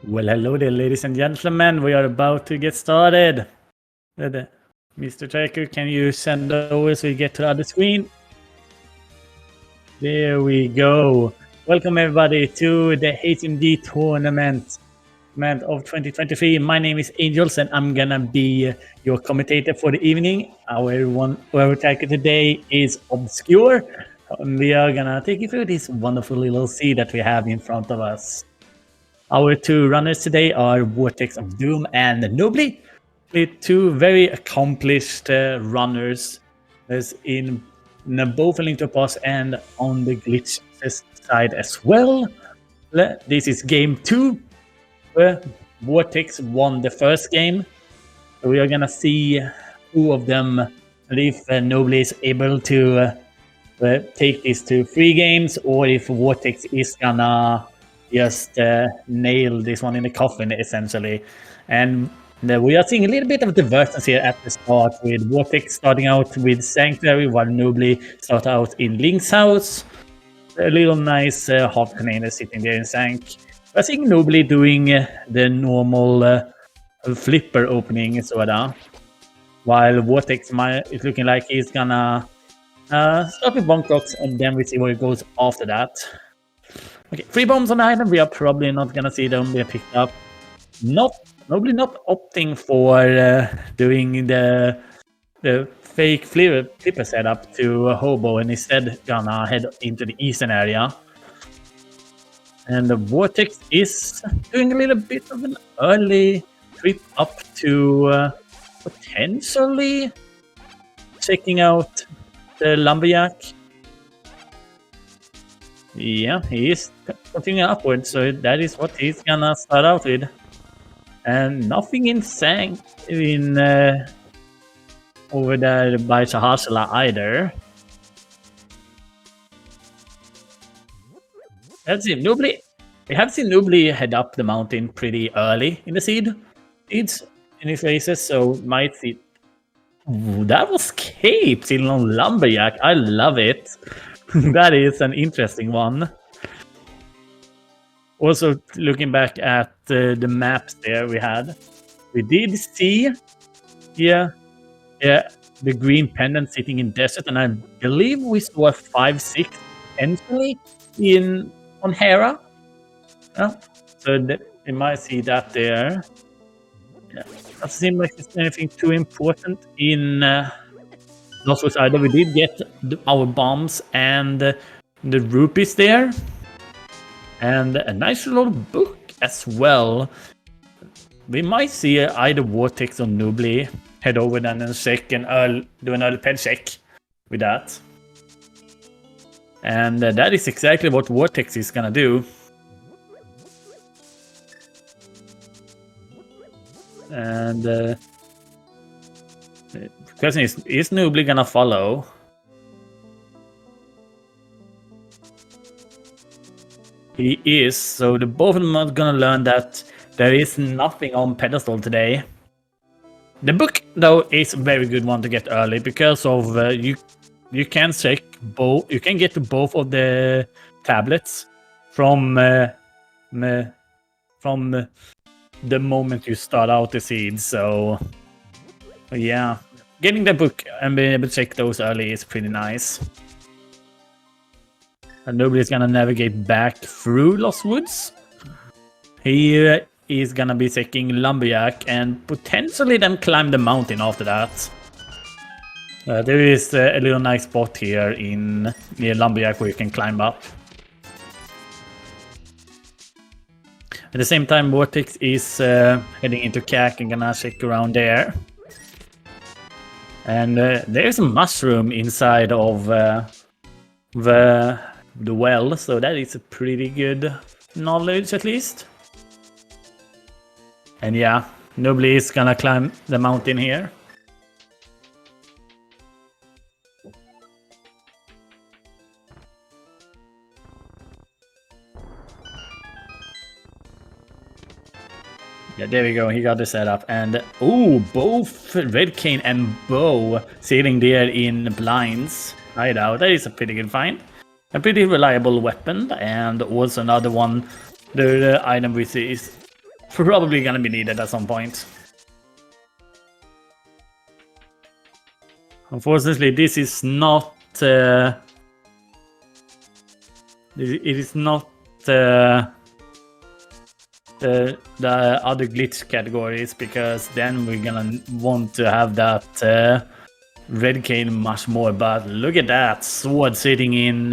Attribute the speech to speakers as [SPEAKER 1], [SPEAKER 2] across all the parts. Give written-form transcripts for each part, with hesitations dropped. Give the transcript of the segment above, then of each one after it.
[SPEAKER 1] Well, hello there, ladies and gentlemen. We are about to get started. Mr. Tracker, can you send over so we get to the other screen? There we go. Welcome everybody to the HMG Tournament of 2023. My name is Angels and I'm gonna be your commentator for the evening. Our tracker today is Obscure. We are gonna take you through this wonderful little sea that we have in front of us. Our two runners today are Vortex of Doom and Nobly, with two very accomplished runners as in both a Link to Past and on the glitch side as well. This is game 2, where Vortex won the first game. So we are gonna see who of them, if Nobly is able to take this to 3 games, or if Vortex is gonna just nail this one in the coffin, essentially. And we are seeing a little bit of divergence here at the start, with Vortex starting out with Sanctuary, while Nobly start out in Link's house. A little nice hot container sitting there in Sank. We're seeing Nobly doing the normal flipper opening, sorta. While Vortex is looking like he's gonna start with Bomb Clocks, and then we see where it goes after that. Okay, 3 bombs on the item. We are probably not gonna see them be picked up. Nobly not opting for doing the fake flipper setup to Hobo, and instead gonna head into the eastern area. And the Vortex is doing a little bit of an early trip up to potentially checking out the Lumberjack. Yeah, he is continuing upwards, so that is what he's gonna start out with. And nothing in Sank in over there by Sahasala either. Let's see, Nobly. We have seen Nobly head up the mountain pretty early in the seeds in his races, so might see. Ooh, that was Cape sitting on Lumberjack. I love it. That is an interesting one. Also, looking back at the maps there we did see the green pendant sitting in desert, and I believe we saw a 5-6 potentially on Hera. Yeah. So you might see that there. Yeah. Doesn't seem like there's anything too important in Northwest either. We did get our bombs and the rupees there. And a nice little book as well. We might see either Vortex or Nobly head over then and check and do an early pen check with that. And that is exactly what Vortex is gonna do. And the question is Nobly gonna follow? He is, so the both of them are gonna learn that there is nothing on pedestal today. The book, though, is a very good one to get early because of you can check both. You can get to both of the tablets from the moment you start out the seeds. So yeah, getting the book and being able to check those early is pretty nice. And Nobody's gonna navigate back through Lost Woods. He is gonna be taking Lumberjack and potentially then climb the mountain after that. There is a little nice spot here near Lumberjack where you can climb up. At the same time, Vortex is heading into CAC and gonna check around there. And there's a mushroom inside of the well, so that is a pretty good knowledge at least. And yeah, Nobly is gonna climb the mountain here. Yeah, there we go. He got the setup. And both Red Cane and Bow sitting there in blinds hideout. That is a pretty good find. A pretty reliable weapon, and also another one. The item we see is probably gonna be needed at some point. Unfortunately, this is not. It is not the other glitch categories, because then we're gonna want to have that red cane much more. But look at that sword sitting in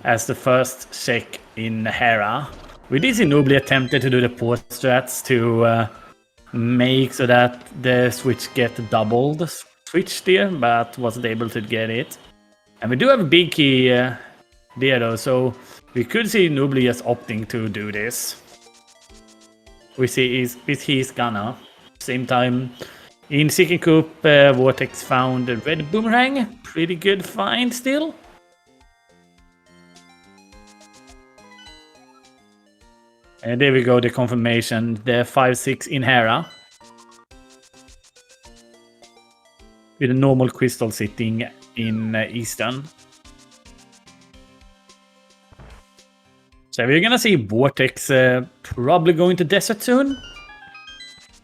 [SPEAKER 1] as the first check in Hera. We did see Nobly attempted to do the port strats to make so that the switch get doubled switch there, but wasn't able to get it. And we do have a big key there though, so we could see Nobly just opting to do this. We see he's gonna. Same time, in second coup, Vortex found a red boomerang. Pretty good find still. And there we go, the confirmation, the 5-6 in Hera. With a normal crystal sitting in Eastern. So we're gonna see Vortex probably going to Desert soon.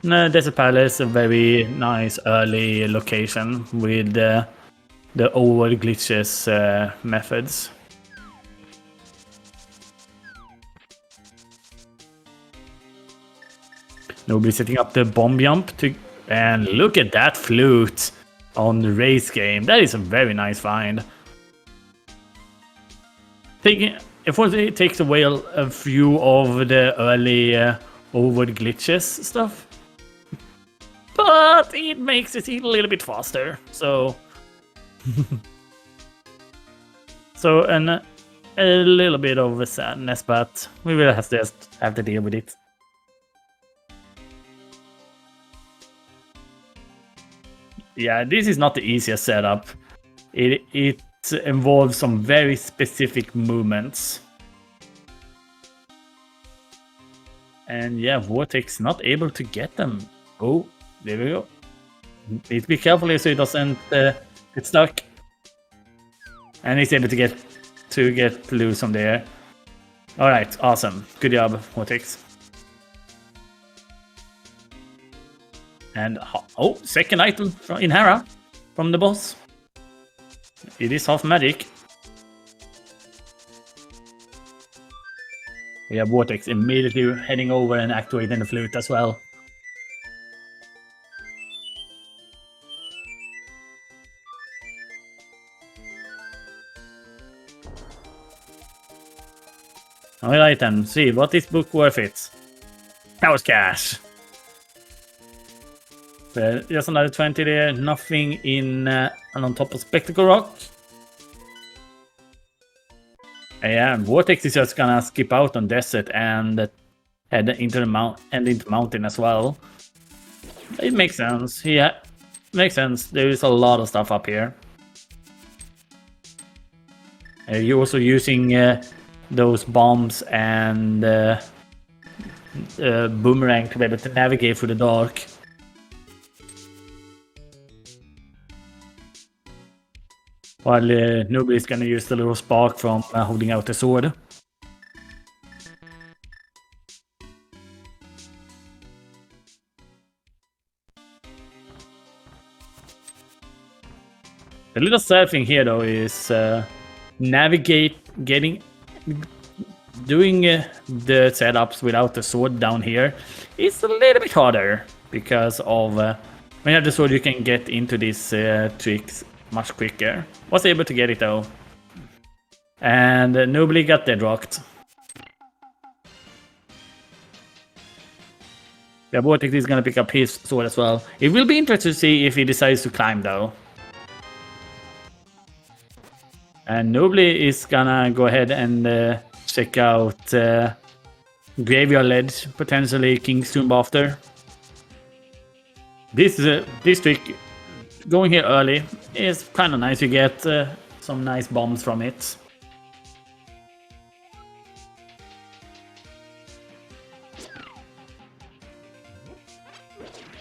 [SPEAKER 1] Desert Palace, a very nice early location with the over glitches methods. Nobly setting up the bomb jump to, and look at that flute on the race game. That is a very nice find. It takes away a few of the early over glitches stuff, but it makes it a little bit faster. So, and a little bit of a sadness, but we will have to deal with it. Yeah, this is not the easiest setup. It involves some very specific movements. And yeah, Vortex not able to get them. Oh, there we go. Need to be careful so he doesn't get stuck. And he's able to get loose from there. Alright, awesome. Good job, Vortex. And oh, second item in Hera from the boss. It is half magic. We have Vortex immediately heading over and activating the flute as well. Alright then, see, what is book worth it? That was cash. Just another 20 there, nothing in and on top of Spectacle Rock. Yeah, Vortex is just gonna skip out on Desert and head into the mountain as well. It makes sense. Yeah, makes sense. There is a lot of stuff up here. You're also using those bombs and boomerang to be able to navigate through the dark. While nobody's gonna use the little spark from holding out the sword. The little sad thing here though is doing the setups without the sword down here is a little bit harder because of when you have the sword you can get into these tricks much quicker. Was able to get it though. And nobly got deadrocked. Yeah, Vortex is gonna pick up his sword as well. It will be interesting to see if he decides to climb though. And Nobly is gonna go ahead and check out Graveyard Ledge, potentially King's Tomb after. This trick, going here early, is kind of nice. You get some nice bombs from it.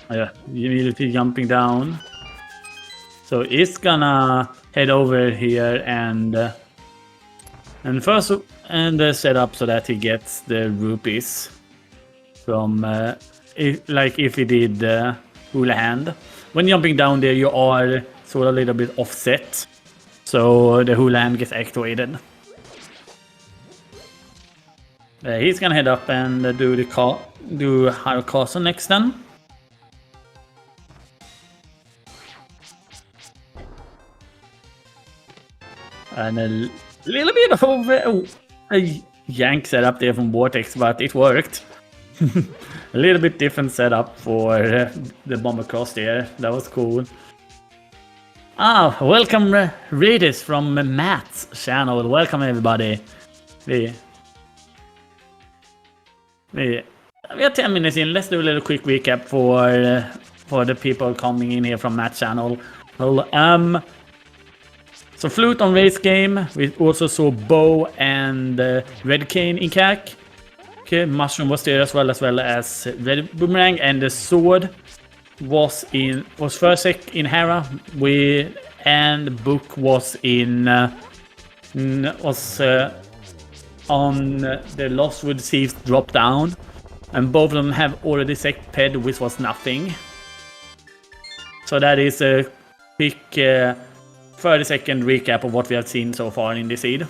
[SPEAKER 1] Yeah, immediately jumping down. So it's gonna head over here and set up so that he gets the rupees. from if you did hula hand. When jumping down there, you are sort of a little bit offset, so the hula hand gets activated. He's gonna head up and do higher castle next then. And a little bit of a yank setup there from Vortex, but it worked. A little bit different setup for the bomber cross there. That was cool. Welcome Redis from Matt's channel. Welcome everybody. We are 10 minutes in. Let's do a little quick recap for the people coming in here from Matt's channel. Well, so Flute on race game. We also saw Bow and Red Cane in CAC. Okay, Mushroom was there as well as Red Boomerang, and the sword was first sec in Hera. And Book was on the Lostwood Thieves drop down, and both of them have already sec ped, which was nothing. So that is a quick 30-second recap of what we have seen so far in this seed.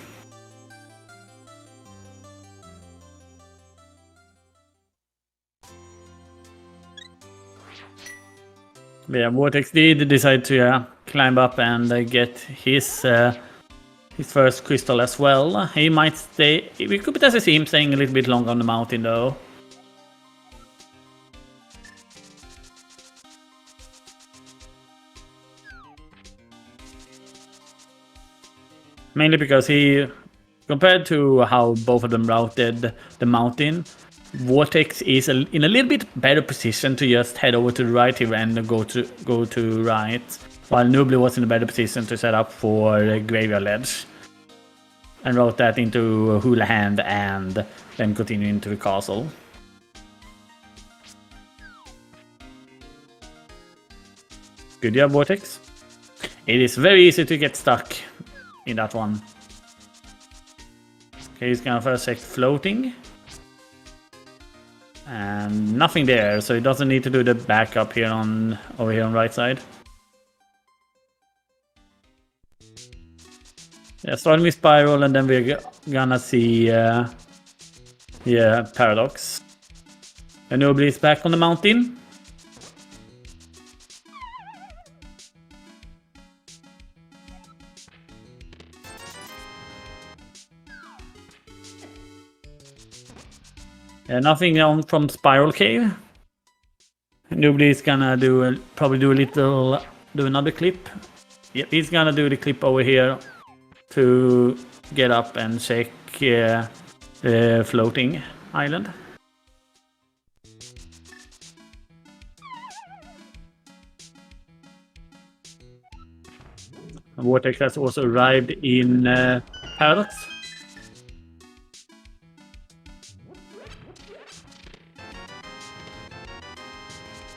[SPEAKER 1] Yeah, Vortex did decide to climb up and get his first crystal as well. He might stay. We could potentially see him staying a little bit longer on the mountain though. Mainly because compared to how both of them routed the mountain, Vortex is in a little bit better position to just head over to the right here and go to right, while Nobly was in a better position to set up for Graveyard Ledge and route that into Hula Hand and then continue into the castle. Good job, Vortex. It is very easy to get stuck in that one. Okay, he's gonna first check floating. And nothing there, so he doesn't need to do the backup here over here on right side. Yeah, starting with Spiral, and then we're gonna see Paradox. And Nobly is back on the mountain. Nothing on from Spiral Cave. Nobly is gonna probably do another clip. Yep, he's gonna do the clip over here to get up and check the floating island. Vortex has also arrived in Paradox.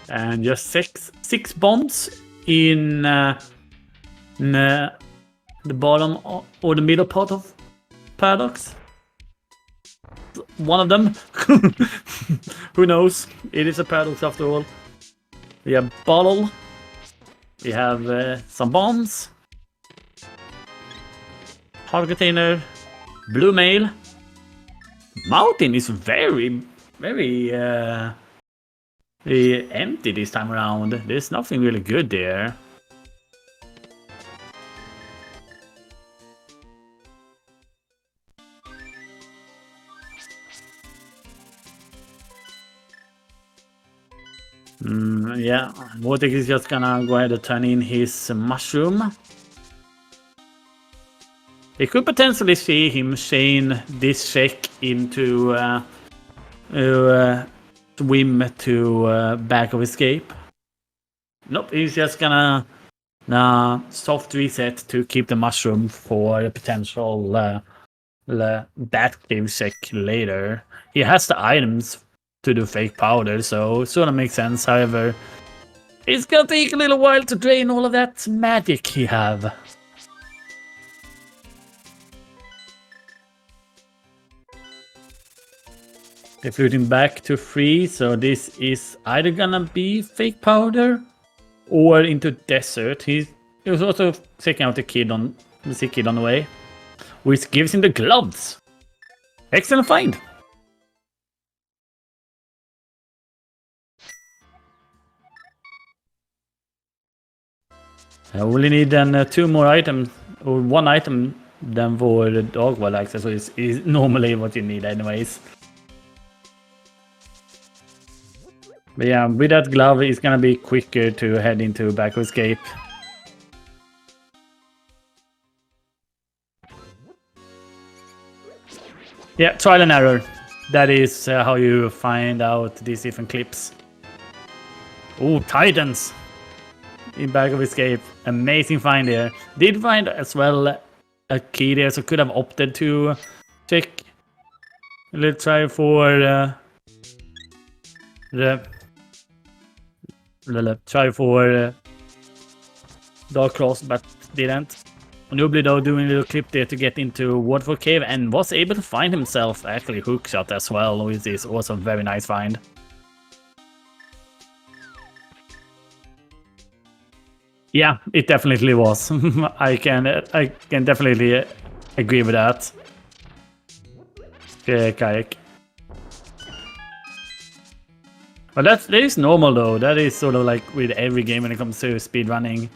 [SPEAKER 1] And just six bombs in the bottom or the middle part of Paradox. One of them. Who knows? It is a Paradox after all. We have Bottle. We have some bombs. Hard Container. Blue Mail. Mountain is very empty this time around. There's nothing really good there. Yeah, Vortex is just gonna go ahead and turn in his mushroom. We could potentially see him chain this check into swim to back of escape. Nope, he's just gonna soft reset to keep the mushroom for a potential that cave check later. He has the items to do fake powder, so it sort of makes sense. However, it's gonna take a little while to drain all of that magic he have. They're floating back to 3, so this is either gonna be fake powder or into desert. He was also taking out the sick kid on the way, which gives him the gloves. Excellent find. I only need then 2 more items, or 1 item than for the dog well access, so is normally what you need anyways. But yeah, with that glove, it's gonna be quicker to head into back escape. Yeah, trial and error. That is how you find out these different clips. Oh, Titans in back of escape. Amazing find there. Did find as well a key there, so could have opted to check. Let's try for Dark Cross, but didn't. Nobly though doing a little clip there to get into Waterfall Cave and was able to find himself actually hookshot as well, which is also a very nice find. Yeah, it definitely was. I can definitely agree with that. Kayak. But that is normal though. That is sort of like with every game when it comes to speedrunning.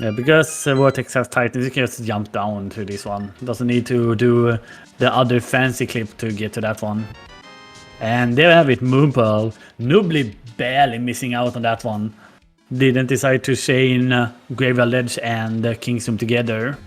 [SPEAKER 1] Yeah, because Vortex has Titans, you can just jump down to this one. Doesn't need to do the other fancy clip to get to that one. And there we have it, Moonpearl. Nobly barely missing out on that one. Didn't decide to chain Graveyard Ledge and King's Room together.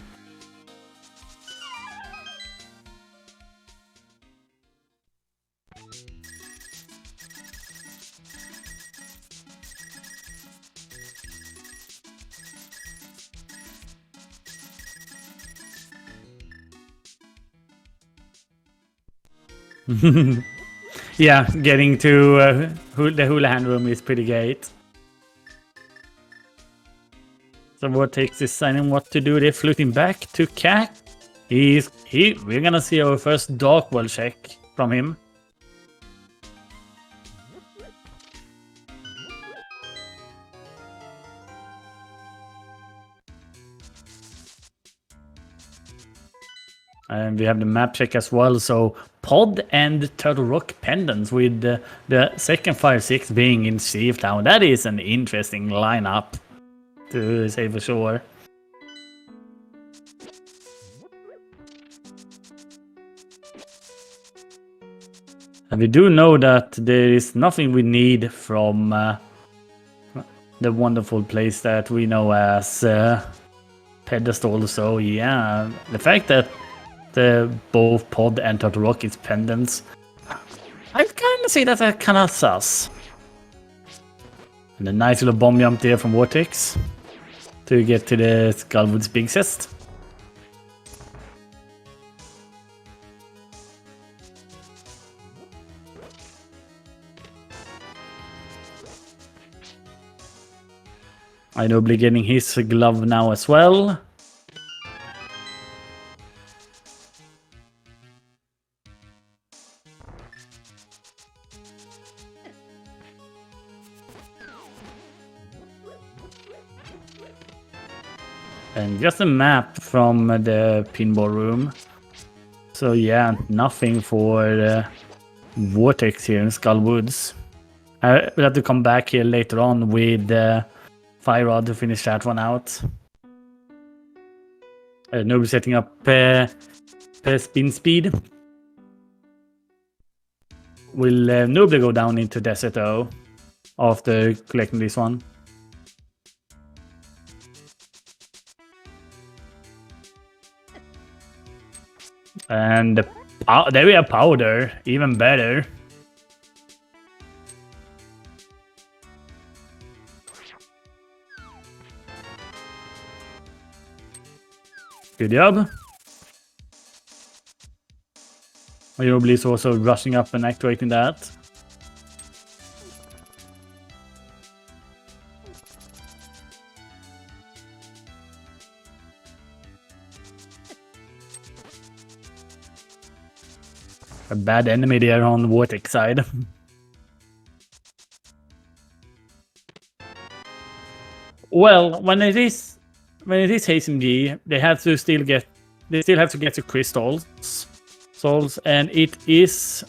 [SPEAKER 1] Yeah, getting to the Houlihan room is pretty great. So Vortex is signing what to do. They're floating back to Cat. We're gonna see our first Dark World check from him. And we have the map check as well, so Pod and Turtle Rock pendants with the second 5-6 being in Chief Town. That is an interesting lineup, to say for sure. And we do know that there is nothing we need from the wonderful place that we know as Pedestal, so yeah, the fact that both Pod and Turtle Rock is pendants, I kind of say that kind of sus. And a nice little bomb jump there from Vortex to get to the Skullwood's big chest. Nobly getting his glove now as well. And just a map from the pinball room. So yeah, nothing for Vortex here in Skullwoods. I will have to come back here later on with Fire Rod to finish that one out. Nobly setting up spin speed. Will Nobly go down into desert though after collecting this one? And there we have powder, even better. Good job. Nobly is also rushing up and activating that. A bad enemy there on the Vortex side. Well, when it is HMG, they still have to get the crystals, and it is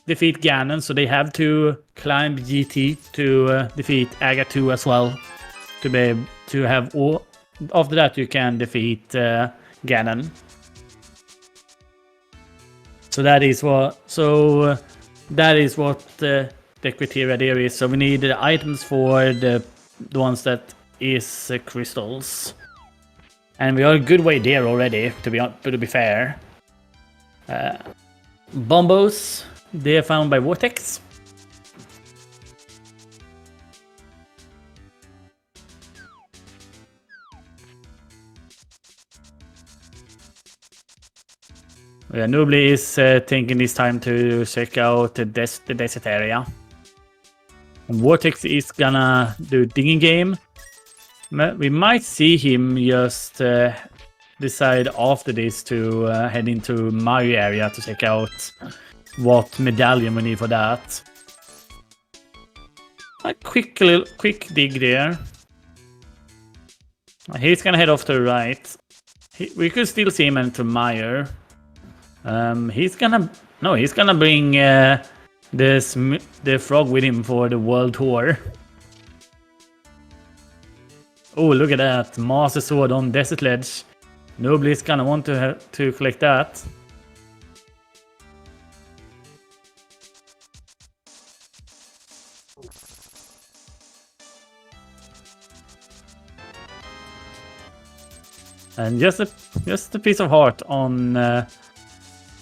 [SPEAKER 1] defeat Ganon, so they have to climb GT to defeat Aga 2 as well. To be able to have all. After that, you can defeat Ganon. So that is what. The criteria there is. So we need the items for the ones that is crystals, and we are a good way there already. To be fair, bombos they are found by Vortex. Yeah, Nobly is taking this time to check out the desert area. And Vortex is gonna do digging game. We might see him just decide after this to head into Mario area to check out what medallion we need for that. A quick dig there. He's gonna head off to the right. We could still see him enter Mario. He's gonna bring the frog with him for the world tour. Oh, look at that Master Sword on Desert Ledge. Nobody's gonna want to collect that. And just a piece of heart on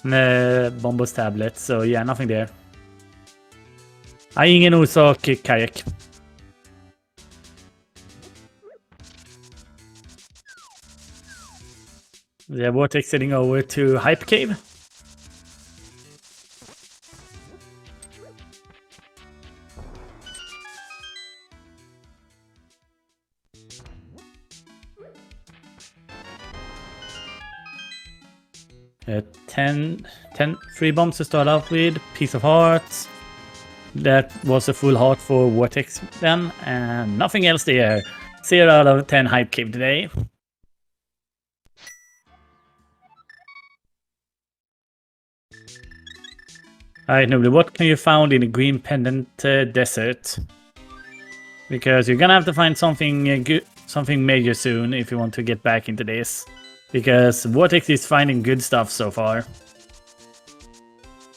[SPEAKER 1] Bombo's tablet. So yeah, nothing there. Ingen orsak kajak. The Vortex heading over to Hype Cave. Three bombs to start off with, piece of heart. That was a full heart for Vortex then, and nothing else there. 0 out of 10 Hype Cave today. Alright, Nobly, what can you find in the Green Pendant Desert? Because you're gonna have to find something good, something major soon if you want to get back into this. Because Vortex is finding good stuff so far.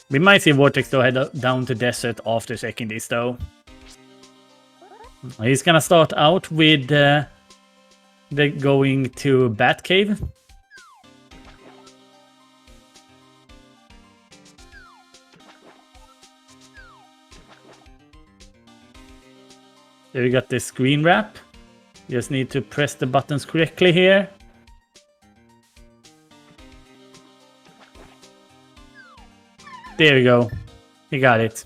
[SPEAKER 1] We might see Vortex though head down to Desert after checking this though. He's gonna start out with the going to Bat Cave. There we got the screen wrap. Just need to press the buttons correctly here. There we go. We got it.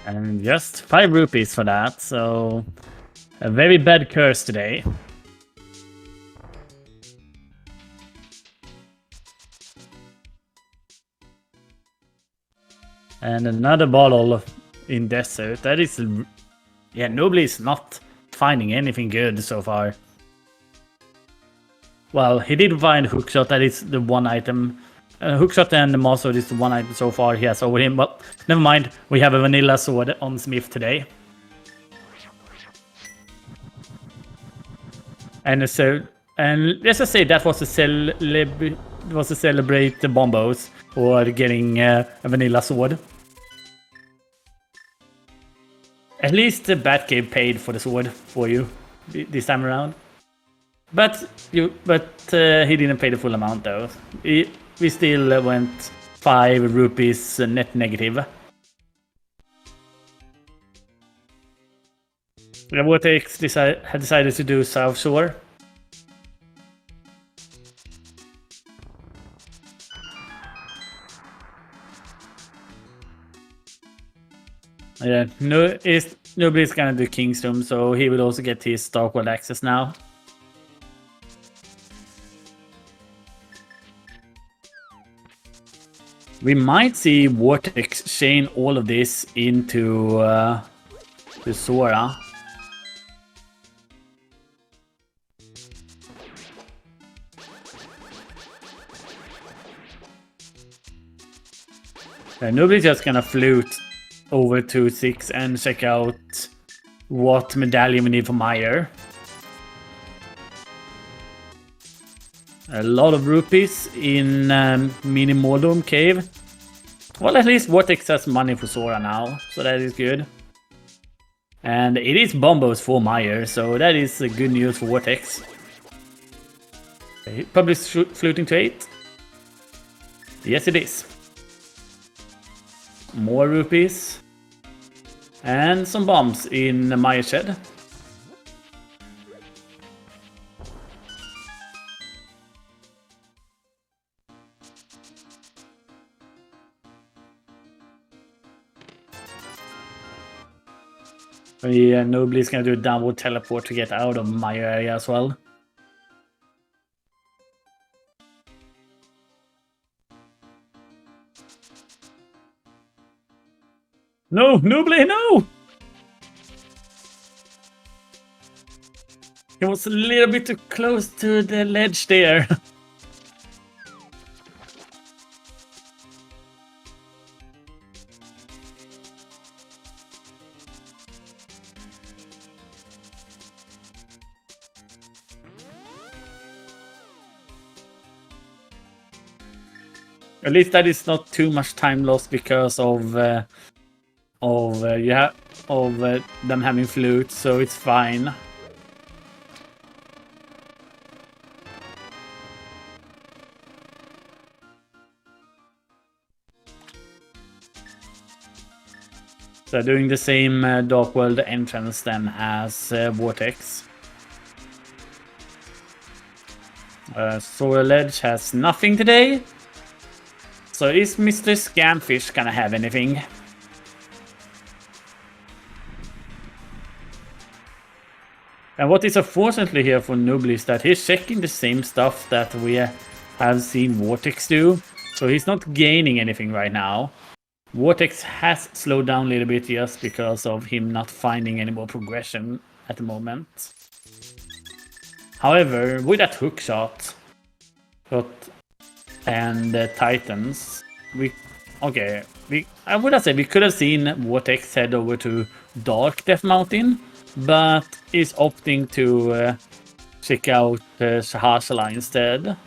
[SPEAKER 1] And just 5 rupees for that, so a very bad curse today. And another bottle in Desert. That is... Yeah, Nobly is not finding anything good so far. Well, he did find Hookshot. That is the one item. Hookshot and the Master is the one item so far he has over him. But never mind. We have a vanilla sword on Smith today. And let's just say that was to celebrate the bombos for getting a vanilla sword. At least the Batcave paid for the sword for you this time around. But he didn't pay the full amount though. We still went 5 rupees net negative. The Vortex had decided to do South Shore. Yeah, nobody's gonna do Kingstrom, so he will also get his Dark World access now. We might see Vortex chain all of this into the Sora. Nobody's just gonna flute over to 6 and check out what medallion we need for Meyer. A lot of rupees in Mini Moldom Cave. Well, at least Vortex has money for Sora now, so that is good. And it is Bombos for Meyer, so that is good news for Vortex. Probably fluting to 8. Yes, it is. More rupees. And some bombs in Meyer shed. Yeah, Nobly is gonna do a downward teleport to get out of my area as well. No, Nobly, no! He was a little bit too close to the ledge there. At least that is not too much time lost because of them having flute, so it's fine. So doing the same Dark World entrance then as Vortex. Sora Ledge has nothing today. So is Mr. Scamfish gonna have anything? And what is unfortunately here for Nobly is that he's checking the same stuff that we have seen Vortex do. So he's not gaining anything right now. Vortex has slowed down a little bit just because of him not finding any more progression at the moment. However, with that hook shot and the Titans, I would have said we could have seen Vortex head over to Dark Death Mountain, but is opting to check out Shahashala instead.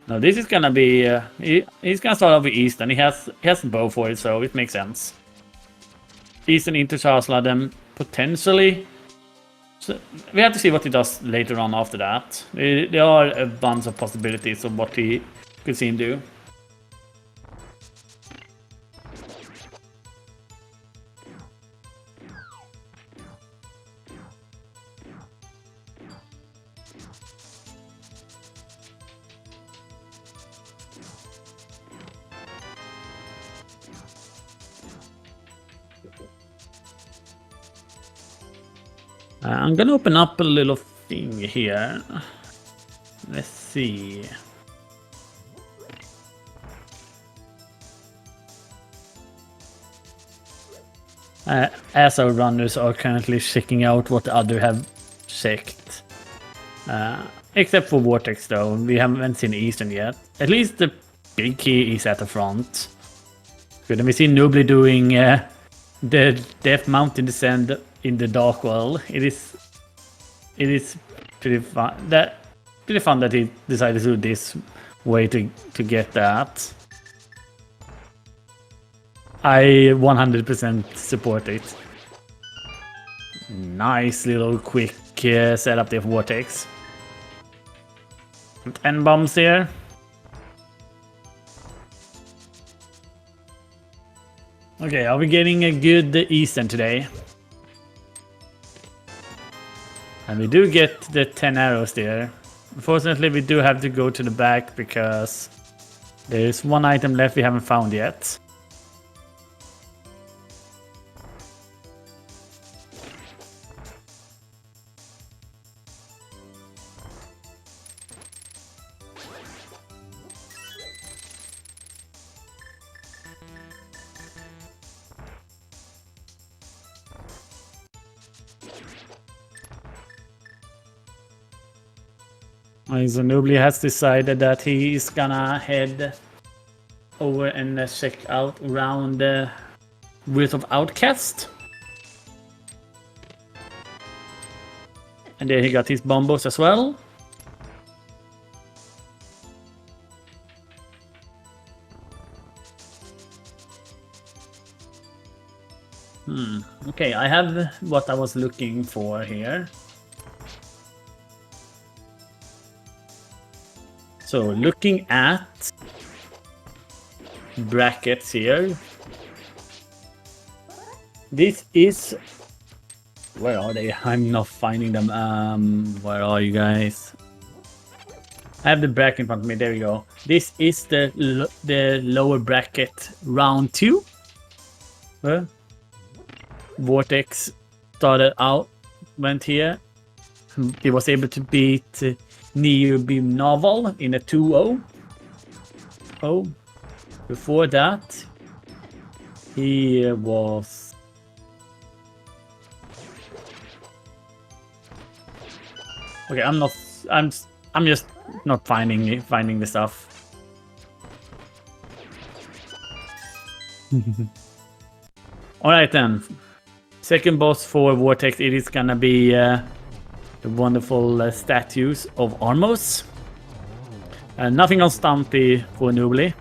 [SPEAKER 1] Now this is gonna be he's gonna start off with Eastern. He has bow for it, so it makes sense. Eastern into Shahashala, then potentially. So we have to see what he does later on after that. There are a bunch of possibilities of what he could see him do. I'm gonna open up a little thing here. Let's see. As our runners are currently checking out what the other have checked. Except for Vortex though, we haven't seen Eastern yet. At least the big key is at the front. Good, and we see Nobly doing the Death Mountain descent in the Dark World. It is pretty fun. Pretty fun that he decided to do this way to get that. I 100% support it. Nice little quick setup there for Vortex. 10 bombs here. Okay, are we getting a good Eastern today? And we do get the 10 arrows there. Unfortunately, we do have to go to the back because there's one item left we haven't found yet. So Nobly has decided that he is gonna head over and check out around the Wrath of Outcast. And there he got his bombos as well. Okay, I have what I was looking for here. So looking at brackets here. This is... Where are they? I'm not finding them. Where are you guys? I have the bracket in front of me. There we go. This is the lower bracket round 2. Vortex started out, went here. He was able to beat Neo Beam Novel in a 2-0. Oh, before that, he was... Okay, I'm just not finding the stuff. All right then. Second boss for Vortex, it is gonna be the wonderful statues of Armos. Nothing on Stumpy for Nobly.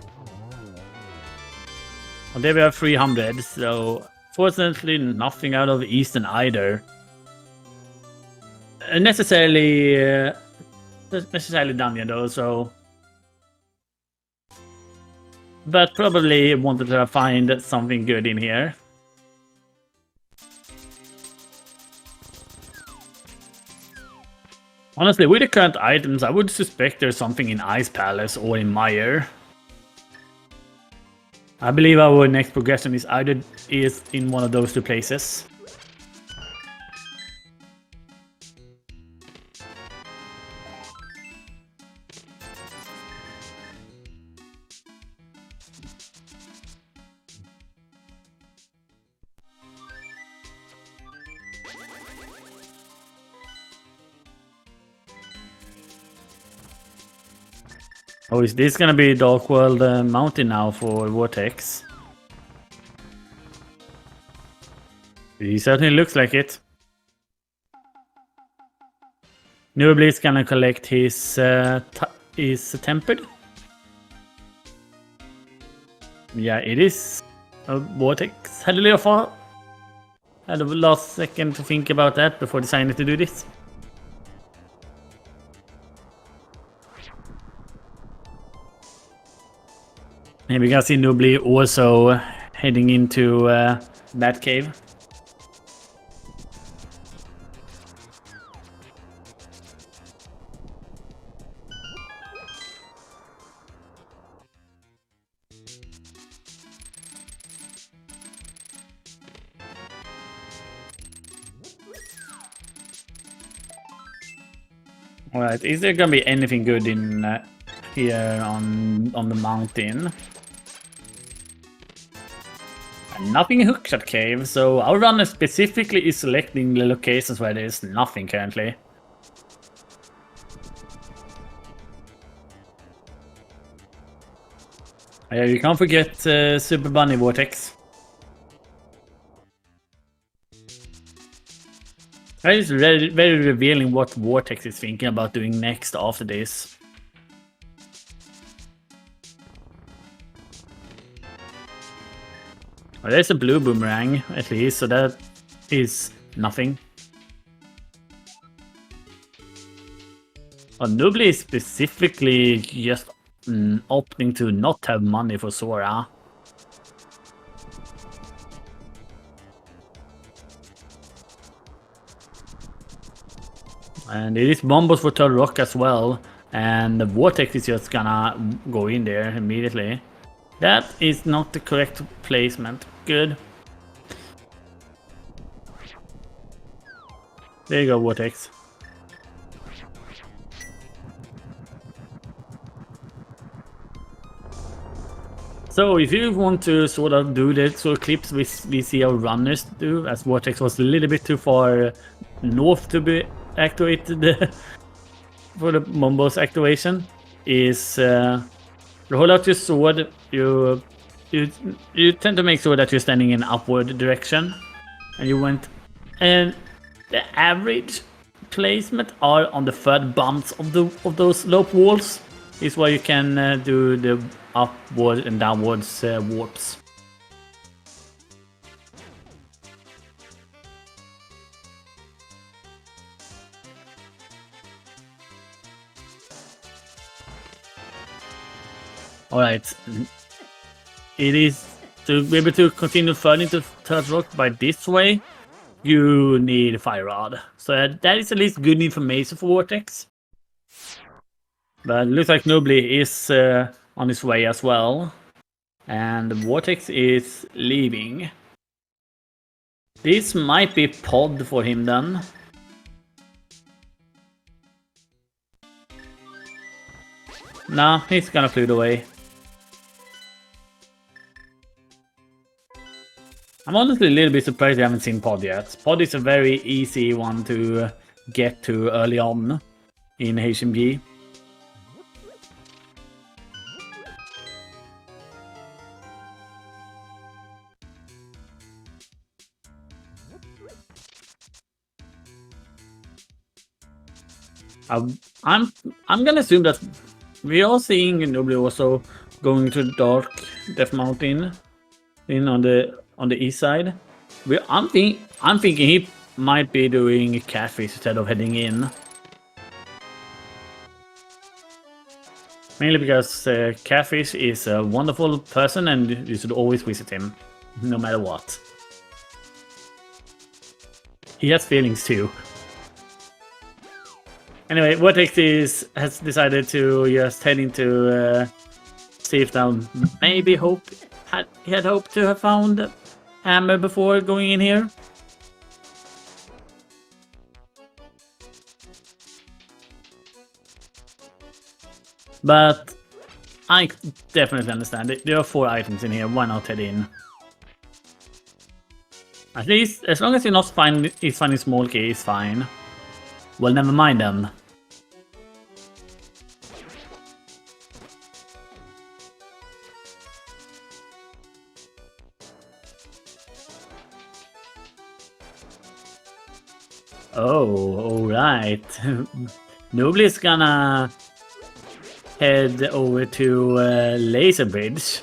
[SPEAKER 1] Well, there we have 300, so fortunately nothing out of Eastern either. Necessarily dungeon though, so... But probably wanted to find something good in here. Honestly, with the current items, I would suspect there's something in Ice Palace or in Mire. I believe our next progression is either in one of those two places. Oh, is this gonna be Dark World Mountain now for Vortex? He certainly looks like it. Nobly is gonna collect his tempered. Yeah, it is a Vortex. Had a little far. Had a last second to think about that before deciding to do this. And we can see Nobly also heading into that cave. Alright, is there gonna be anything good in here on the mountain? Nothing in Hookshot Cave, so our runner specifically is selecting the locations where there is nothing currently. Yeah, you can't forget Super Bunny Vortex. That is very, very revealing what Vortex is thinking about doing next after this. Well, there's a blue boomerang, at least, so that is nothing. Oh, Nobly is specifically just opting to not have money for Sora. And it is bombos for Turtle Rock as well, and the Vortex is just gonna go in there immediately. That is not the correct placement. Good. There you go, Vortex. So if you want to sort of do the sort of clips we see our runners do, as Vortex was a little bit too far north to be activated, for the Mombo's activation is you hold out your sword. You tend to make sure that you're standing in upward direction, and you went, and the average placement are on the third bumps of those slope walls is where you can do the upward and downwards warps. Alright, it is to be able to continue further into Third Rock by this way, you need Fire Rod. So that is at least good information for Vortex. But it looks like Nobly is on his way as well. And Vortex is leaving. This might be pod for him then. Nah, he's gonna float away. I'm honestly a little bit surprised I haven't seen Pod yet. Pod is a very easy one to get to early on in HMG. I'm gonna assume that we are seeing Nobly also going to Dark Death Mountain on the east side. I'm thinking he might be doing Catfish instead of heading in. Mainly because Catfish is a wonderful person and you should always visit him, no matter what. He has feelings too. Anyway, Vortex has decided to just head into see if they maybe he had hoped to have found Hammer before going in here. But I definitely understand it. There are 4 items in here. Why not head in? At least, as long as he's finding small key, is fine. Well, never mind them. Oh, alright. Nobly is gonna head over to Laser Bridge.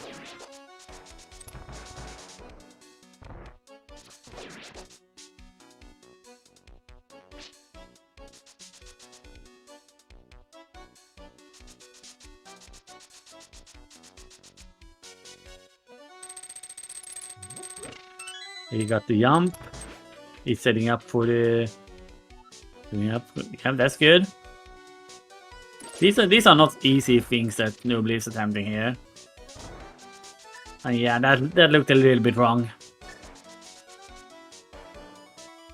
[SPEAKER 1] He got the jump. He's setting up for the... Yep, that's good. These are not easy things that Nobly is attempting here. And yeah, that looked a little bit wrong.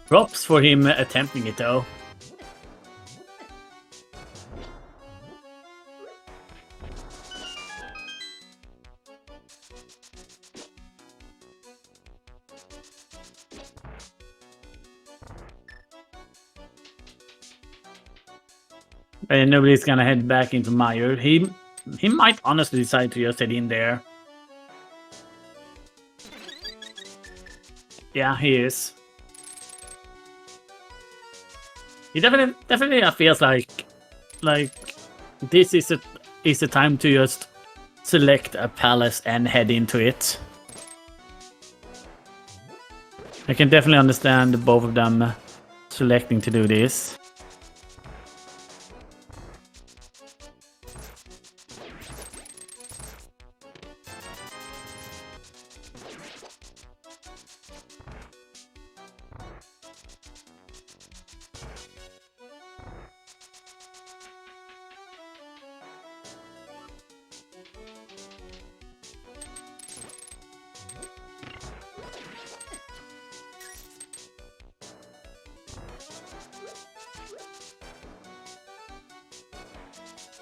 [SPEAKER 1] Props for him attempting it though. And Nobody's gonna head back into Meyer. He might honestly decide to just head in there. Yeah, he is. He definitely feels like this is the time to just select a palace and head into it. I can definitely understand both of them selecting to do this.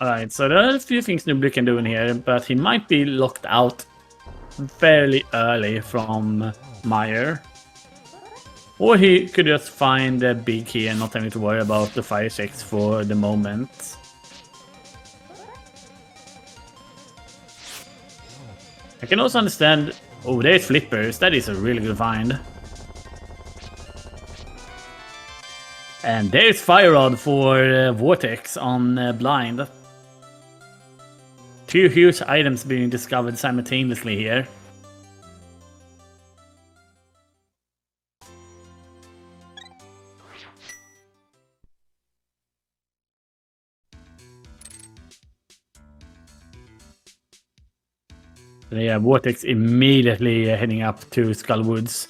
[SPEAKER 1] Alright, so there are a few things Nobly can do in here, but he might be locked out fairly early from Meyer. Or he could just find a big key and not having to worry about the fire checks for the moment. I can also understand... Oh, there's flippers. That is a really good find. And there's fire rod for vortex on blind. 2 huge items being discovered simultaneously here. Yeah, vortex immediately heading up to Skullwoods.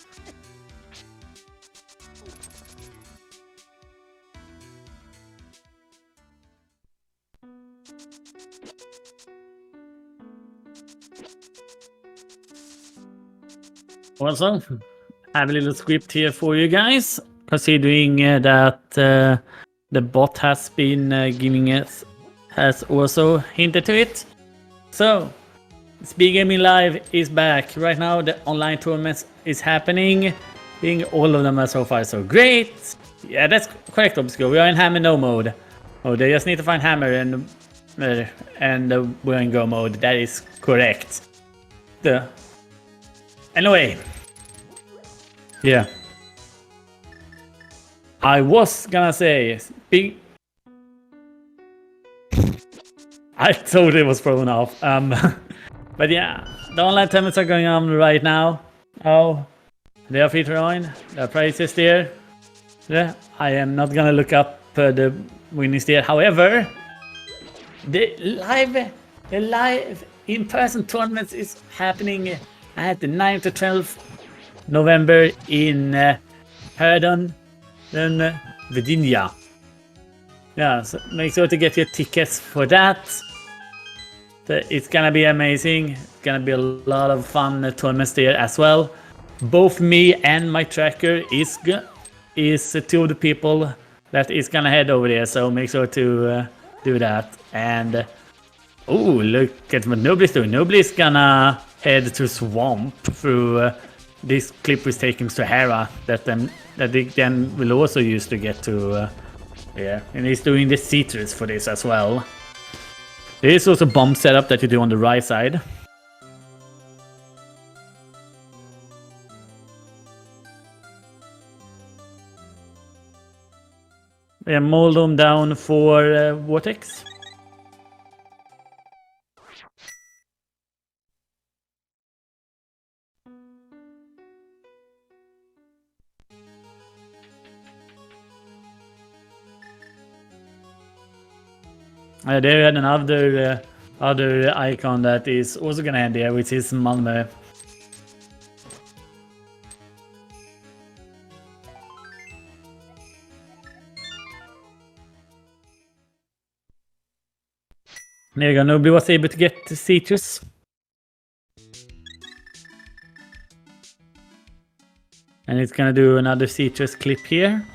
[SPEAKER 1] Also, I have a little script here for you guys, considering that the bot has been giving us, has also hinted to it. So, SpeedGaming Live is back. Right now, the online tournament is happening. I think all of them are so far so great. Yeah, that's correct, Obscure. We are in hammer no mode. Oh, they just need to find hammer and we're in go mode. That is correct. Anyway, yeah, I was gonna say big. I totally was thrown off. But yeah, the online tournaments are going on right now. Oh, they are free to join. The prices there. Yeah, I am not gonna look up the winnings there. However, the live in-person tournaments is happening at the 9th to 12th November in Herndon, Virginia. Yeah, so make sure to get your tickets for that. It's gonna be amazing. It's gonna be a lot of fun tournaments there as well. Both me and my tracker is 2 of the people that is gonna head over there. So make sure to do that. And oh, look at what Nobly's doing. Nobly's gonna head to Swamp through this clip is taking Sahara that they then will also use to get to yeah, and he's doing the citrus for this as well. There is also bomb setup that you do on the right side. Yeah, mold them down for vortex. There had another other icon that is also gonna end there, which is Malmö. There you go, Nobly was able to get the citrus. And it's gonna do another citrus clip here.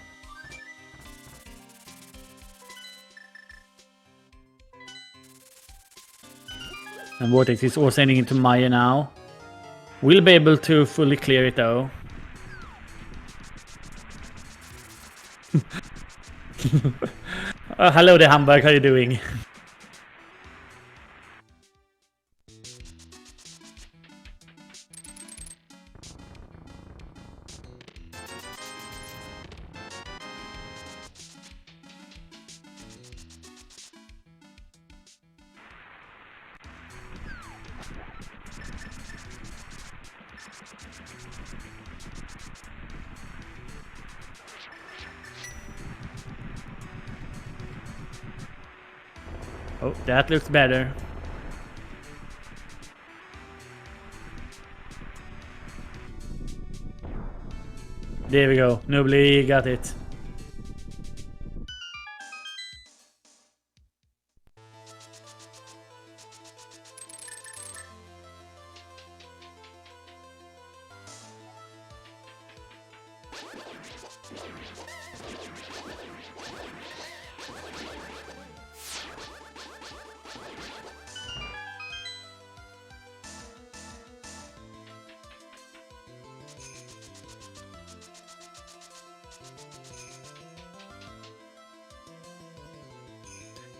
[SPEAKER 1] And Vortex is also sending into Maya now. We'll be able to fully clear it though. Hello there, Hamburg, how are you doing? Oh, that looks better. There we go. Nobly got it.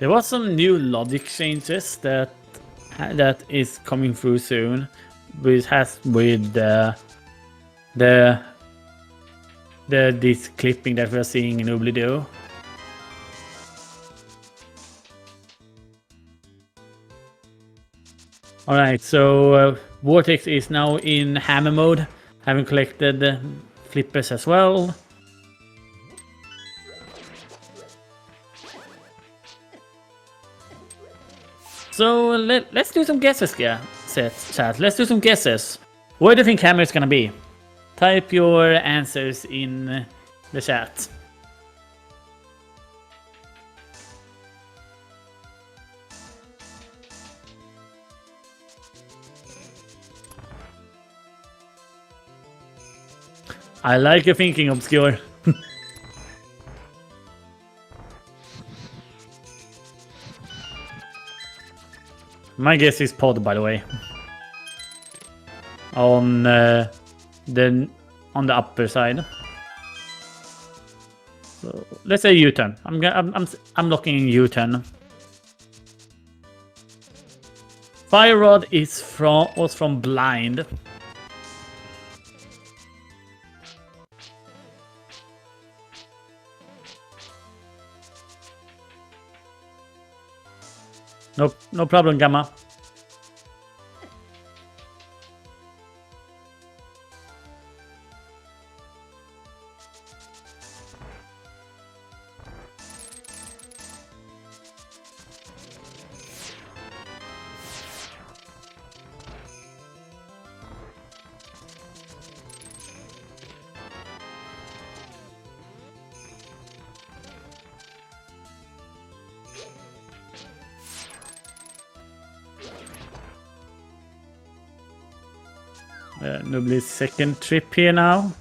[SPEAKER 1] There was some new logic changes that is coming through soon, which has with this clipping that we're seeing in nobly do. Alright, so Vortex is now in hammer mode, having collected flippers as well. So let's do some guesses, chat. Let's do some guesses. What do you think hammer is gonna be? Type your answers in the chat. I like your thinking, Obscure. My guess is pod, by the way. On the upper side. So let's say U-turn. I'm locking in U-turn. Fire rod was from blind. No problem, Gamma. Nobly's second trip here now.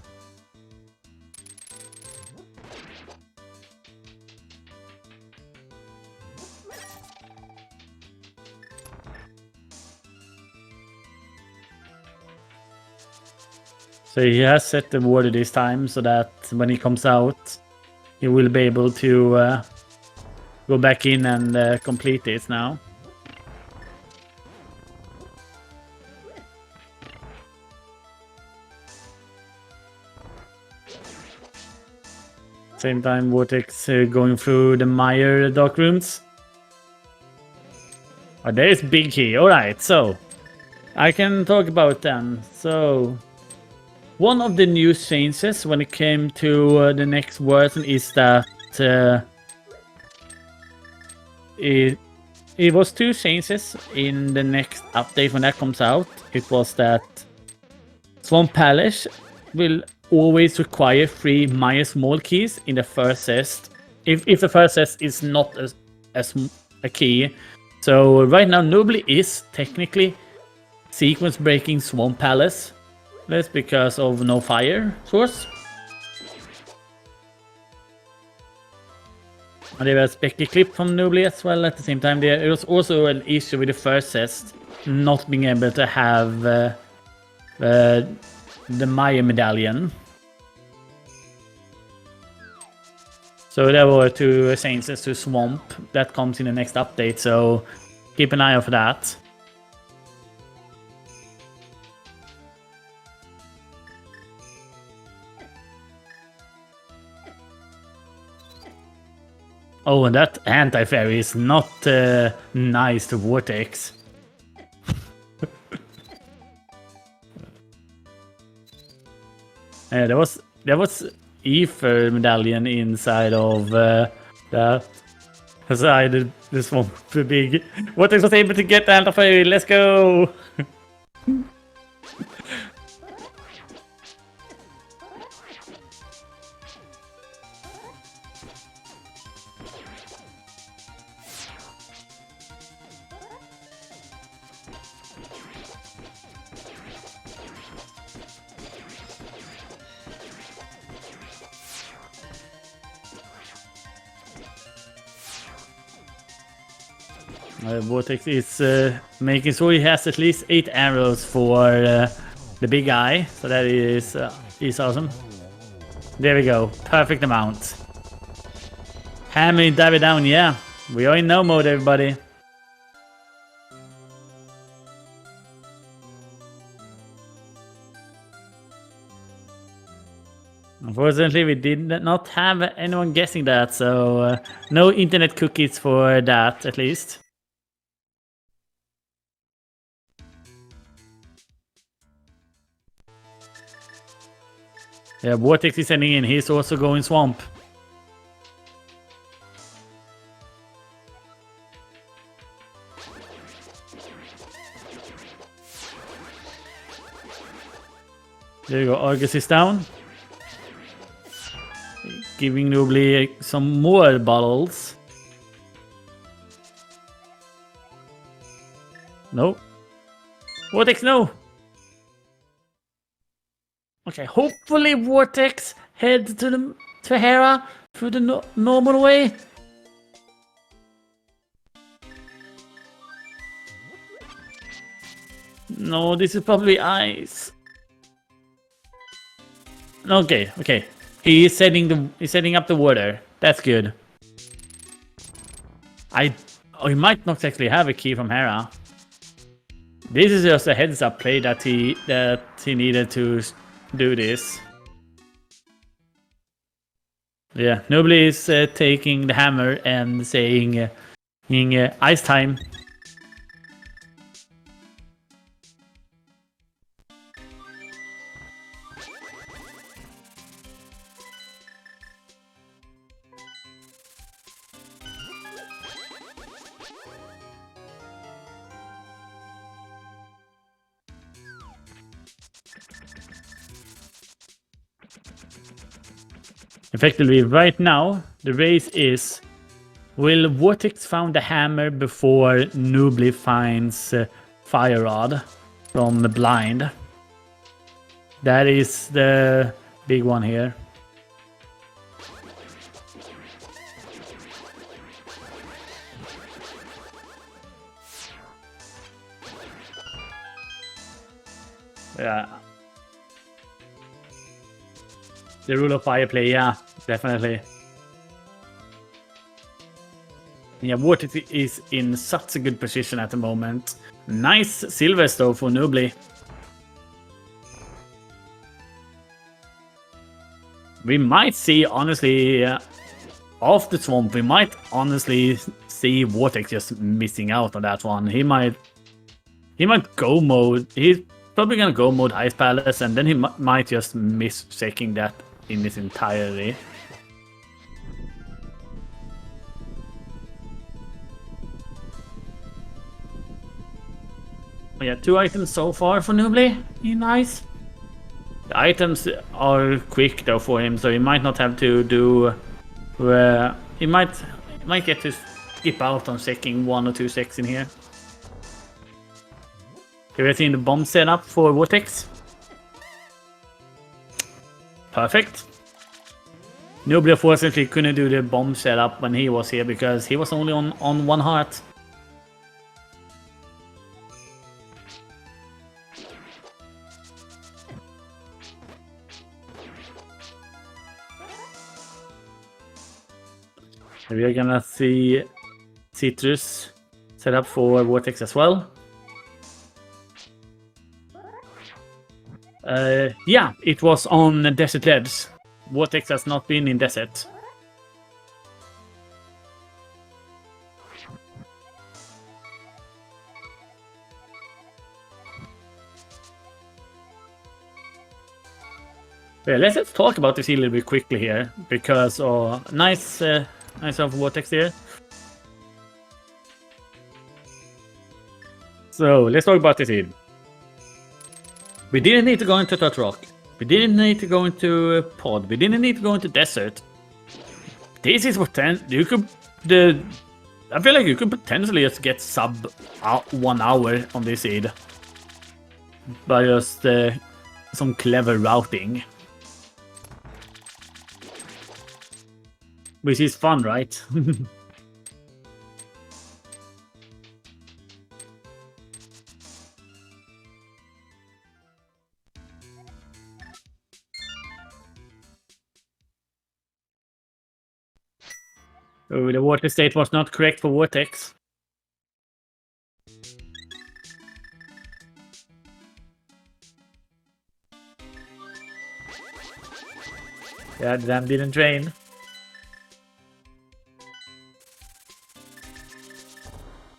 [SPEAKER 1] So he has set the water this time so that when he comes out, he will be able to go back in and complete this now. Same time, Vortex going through the Mire dark rooms. Oh, there is big key. Alright, so I can talk about them. So one of the new changes when it came to the next version is that it was two changes in the next update when that comes out. It was that Swamp Palace will always require 3 Mire small keys in the first test. If the first test is not a key. So right now nobly is technically sequence breaking Swamp Palace. That's because of no fire source. And there was a Specky clip from nobly as well at the same time. There was also an issue with the first test not being able to have the Mire medallion. So there were 2 changes to Swamp that comes in the next update, so keep an eye out for that. Oh, and that anti-fairy is not nice to Vortex. There was ether medallion inside of that. Aside this one too big. Vortex was able to get the anti-fairy. Let's go. Vortex is making sure he has at least 8 arrows for the big guy, so that is awesome. There we go, perfect amount. Hammer dive it down, yeah. We are in no mode, everybody. Unfortunately, we did not have anyone guessing that, so no internet cookies for that, at least. Yeah, Vortex is sending in. He's also going swamp. There you go. Argus is down. Giving Nobly some more bottles. No. Vortex, no. Okay, hopefully Vortex heads to Hera through the normal way. No, this is probably ice. Okay, okay. He's setting up the water. That's good. He might not actually have a key from Hera. This is just a heads up play that he needed to do this. Yeah, nobly is taking the hammer and saying ice time. Effectively, right now, the race is, will Vortex find the hammer before Nobly finds Fire Rod from the blind? That is the big one here. Yeah. The rule of fire play, yeah, definitely. Yeah, Vortex is in such a good position at the moment. Nice silvers though for Nobly. We might see, honestly, off the swamp, we might honestly see Vortex just missing out on that one. He might go mode. He's probably gonna go mode Ice Palace, and then he might just miss checking that in its entirety. Yeah, 2 items so far for Nobly. Nice. The items are quick though for him, so he might not have to do. He might get to skip out on checking 1 or 2 checks in here. Have you seen the bomb setup for Vortex? Perfect. Nobly unfortunately couldn't do the bomb setup when he was here because he was only on 1 heart. We are gonna see Citrus set up for Vortex as well. Yeah, it was on Desert Ledge. Vortex has not been in Desert. Yeah, let's talk about this a little bit quickly here, because nice of Vortex here. So let's talk about this here. We didn't need to go into Touch Rock. We didn't need to go into Pod. We didn't need to go into Desert. This is what you could. I feel like you could potentially just get sub 1 hour on this seed by just some clever routing, which is fun, right? Oh, the water state was not correct for Vortex. Yeah, the dam didn't drain.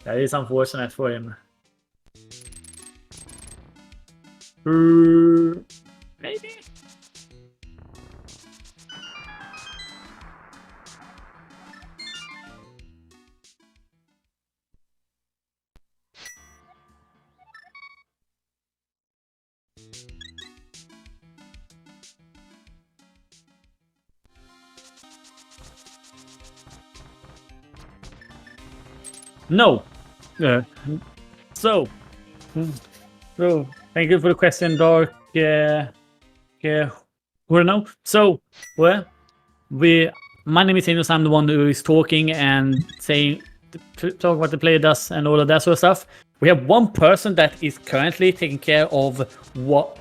[SPEAKER 1] That is unfortunate for him. Maybe? No. So, thank you for the question, Dark. No. So, well, my name is Enos. I'm the one who is talking and saying, talk about the player does and all of that sort of stuff. We have one person that is currently taking care of what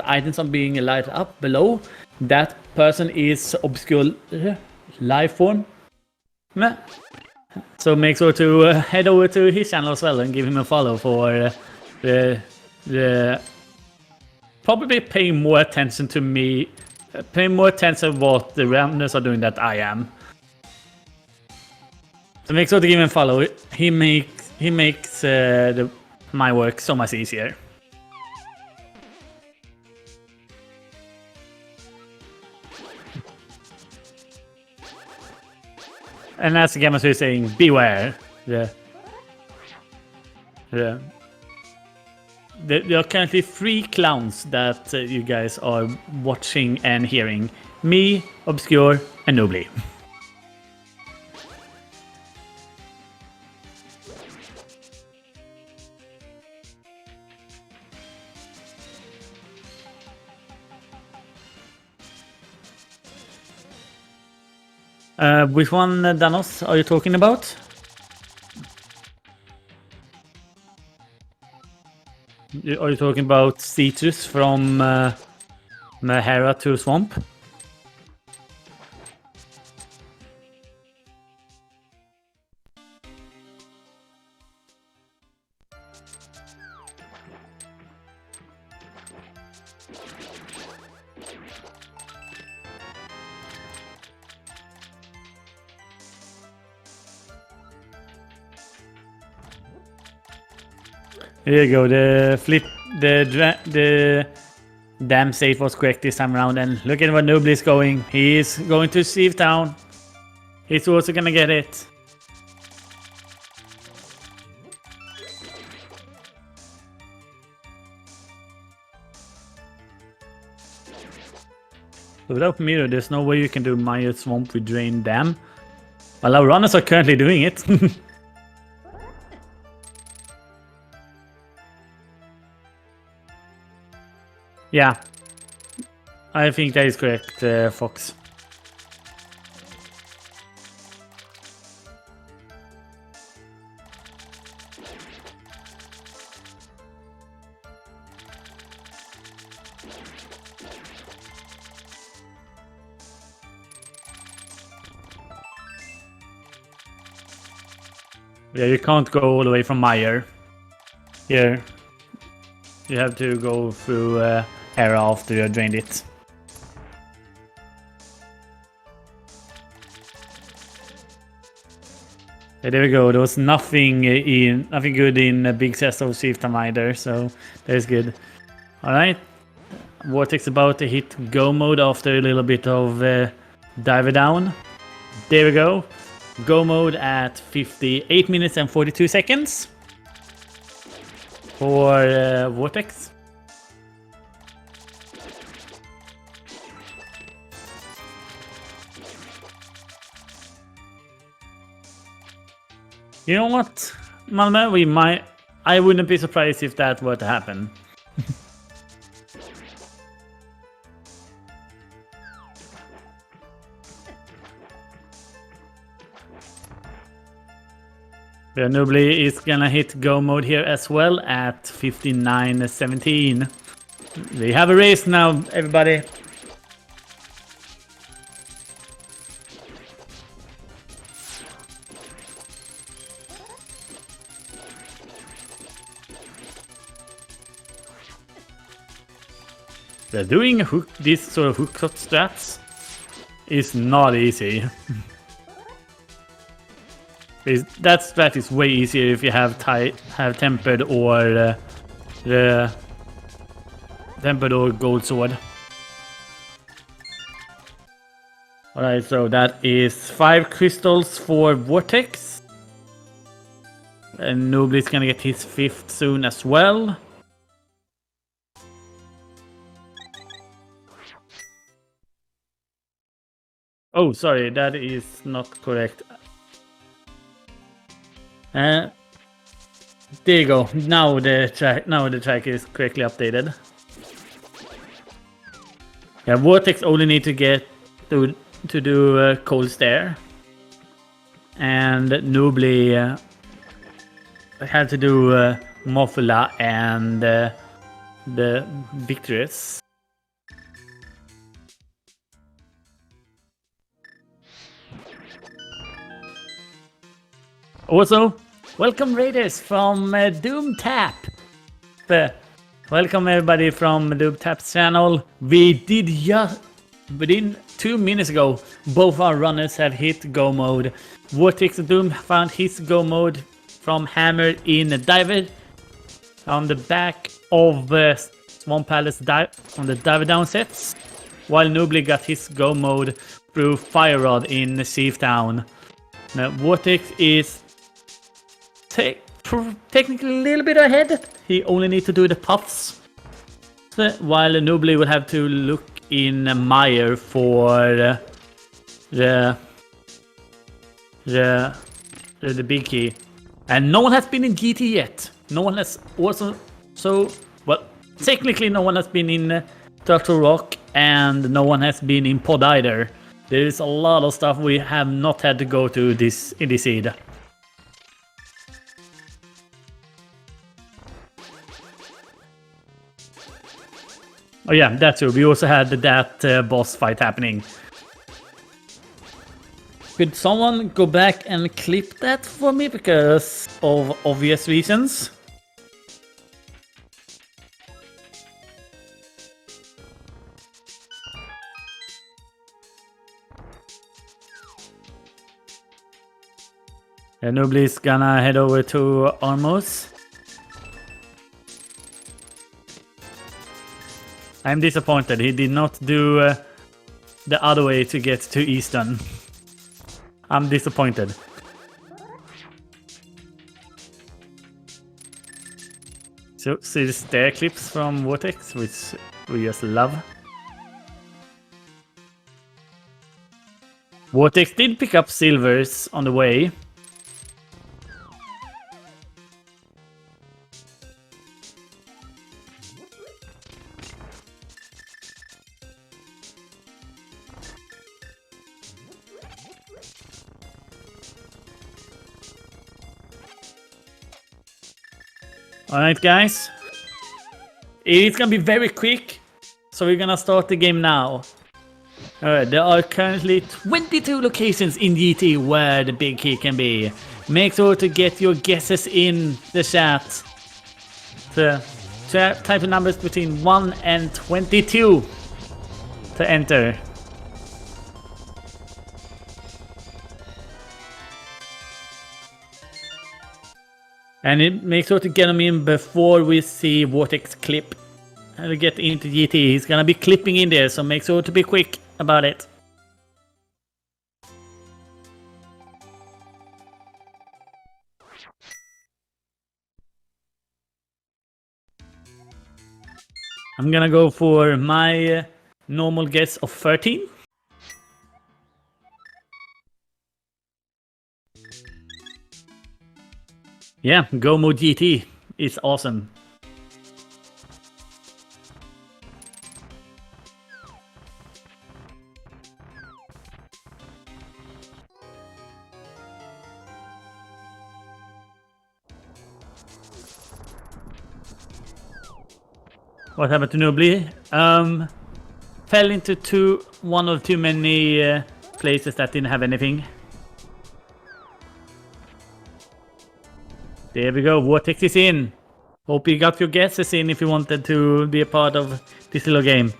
[SPEAKER 1] items are being lighted up below. That person is Obscure Lifeform. So make sure to head over to his channel as well and give him a follow for the probably paying more attention to me, paying more attention what the randomers are doing that I am. So make sure to give him a follow. He makes my work so much easier. And as Gamma is saying, beware. There are currently 3 clowns that you guys are watching and hearing. Me, Obscure, and Nobly. Which one, Danos, are you talking about? Are you talking about Citrus from Mahara to Swamp? Here you go. The dam save was correct this time around, and look at where Nobly is going. He is going to Steve Town. He's also gonna get it. Without Mirror, there's no way you can do Maya Swamp with Drain Dam. Well, our runners are currently doing it. Yeah, I think that is correct, Fox. Yeah, you can't go all the way from Meyer. Here, you have to go through Hera after you drained it. Yeah, there we go. There was nothing good in Big Chest of Chieftain either, so that is good. All right, Vortex about to hit go mode after a little bit of dive down. There we go. Go mode at 58 minutes and 42 seconds for Vortex. You know what, Malmö, I wouldn't be surprised if that were to happen. Yeah, Nobly is gonna hit go mode here as well at 59:17. We have a race now, everybody. So doing this sort of hookshot strats is not easy. That strat is way easier if you have tempered or the tempered or gold sword. Alright, so that is 5 crystals for Vortex. And Nobly's gonna get his 5th soon as well. Oh, sorry, that is not correct. There you go. Now the track is correctly updated. Yeah, Vortex only need to get to do Cold Stare, and Nobly had to do Mofula and the Victorious. Also, welcome Raiders from Doom Tap. Welcome everybody from Doom Tap's channel. We did just within 2 minutes ago, both our runners have hit go mode. vortexofdoom found his go mode from Hammer in Diver on the back of Swamp Palace on the Diver down sets, while Nobly got his go mode through Fire Rod in Thief Town. Now Vortex is technically a little bit ahead. He only needs to do the puffs, while Nobly will have to look in Mire for the big key. And no one has been in GT yet. No one has also, well, technically no one has been in Turtle Rock, and no one has been in Pod either. There is a lot of stuff we have not had to go to in this seed. Oh yeah, that's true. We also had that boss fight happening. Could someone go back and clip that for me because of obvious reasons? And Nobly's gonna head over to Armos. I'm disappointed. He did not do the other way to get to Eastern. I'm disappointed. So, see the stair clips from Vortex, which we just love. Vortex did pick up silvers on the way. Alright guys, it's gonna be very quick, so we're gonna start the game now. Alright, there are currently 22 locations in GT where the big key can be. Make sure to get your guesses in the chat. Type in numbers between 1 and 22 to enter. And make sure to get him in before we see Vortex clip. And get into GT. He's gonna be clipping in there, so make sure to be quick about it. I'm gonna go for my normal guess of 13. Yeah, Go Mode GT is awesome. What happened to Nobly? Fell into one of too many places that didn't have anything. There we go, Vortex is in. Hope you got your guesses in if you wanted to be a part of this little game.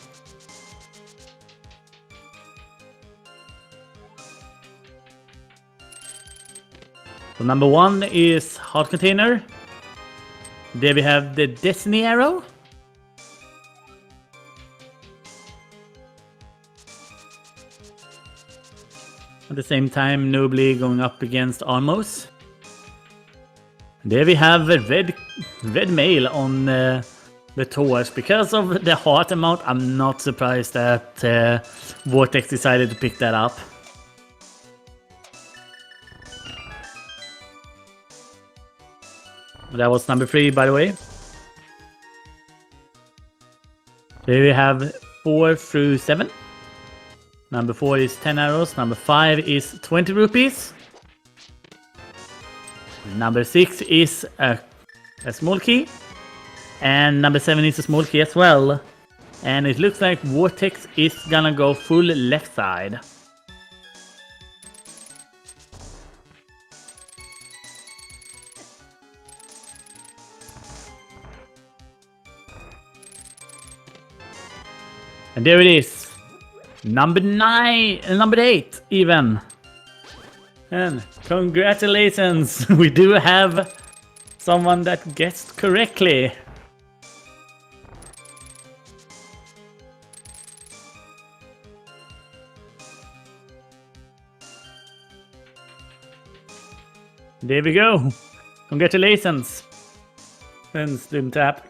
[SPEAKER 1] So number 1 is Heart Container. There we have the Destiny Arrow. At the same time, Nobly going up against Almos. There we have a red mail on the torch. Because of the heart amount, I'm not surprised that Vortex decided to pick that up. That was number 3, by the way. There we have 4 through 7. Number 4 is 10 arrows. Number 5 is 20 rupees. Number 6 is a small key. And number 7 is a small key as well. And it looks like Vortex is gonna go full left side. And there it is. Number 8 even. And congratulations, we do have someone that guessed correctly. There we go. Congratulations. Then Doom tap.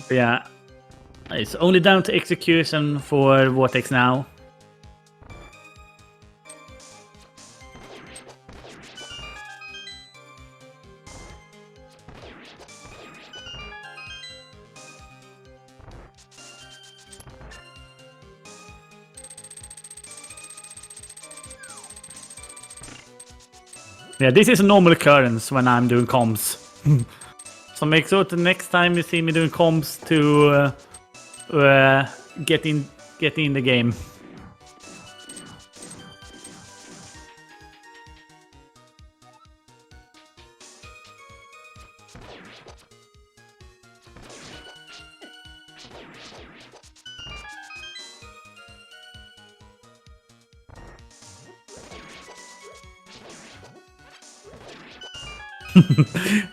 [SPEAKER 1] Yeah, it's only down to execution for Vortex now. Yeah, this is a normal occurrence when I'm doing comms. So make sure the next time you see me doing comms to get in the game.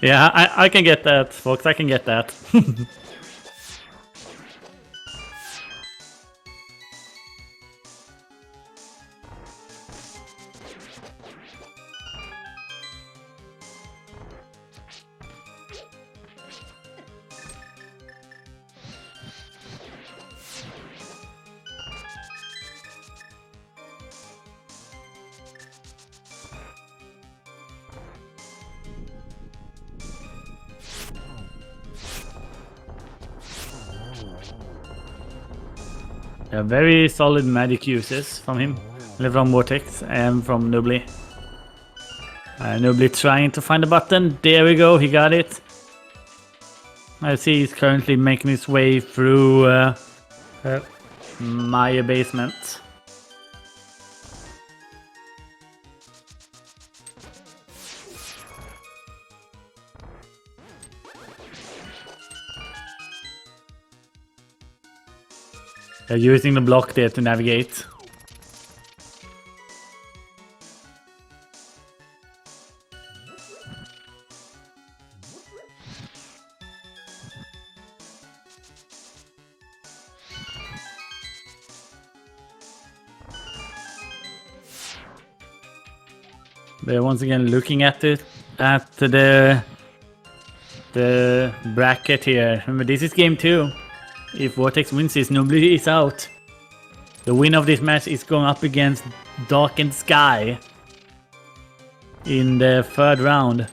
[SPEAKER 1] Yeah, I can get that, folks. I can get that. Yeah, very solid magic uses from him, from Vortex and from Nobly. Nobly trying to find the button. There we go, he got it. I see he's currently making his way through my basement. They're using the block there to navigate. They're once again looking at it, at the bracket here. Remember, this is game 2. If Vortex wins this, Nobly is out. The winner of this match is going up against Darkened Sky in the 3rd round.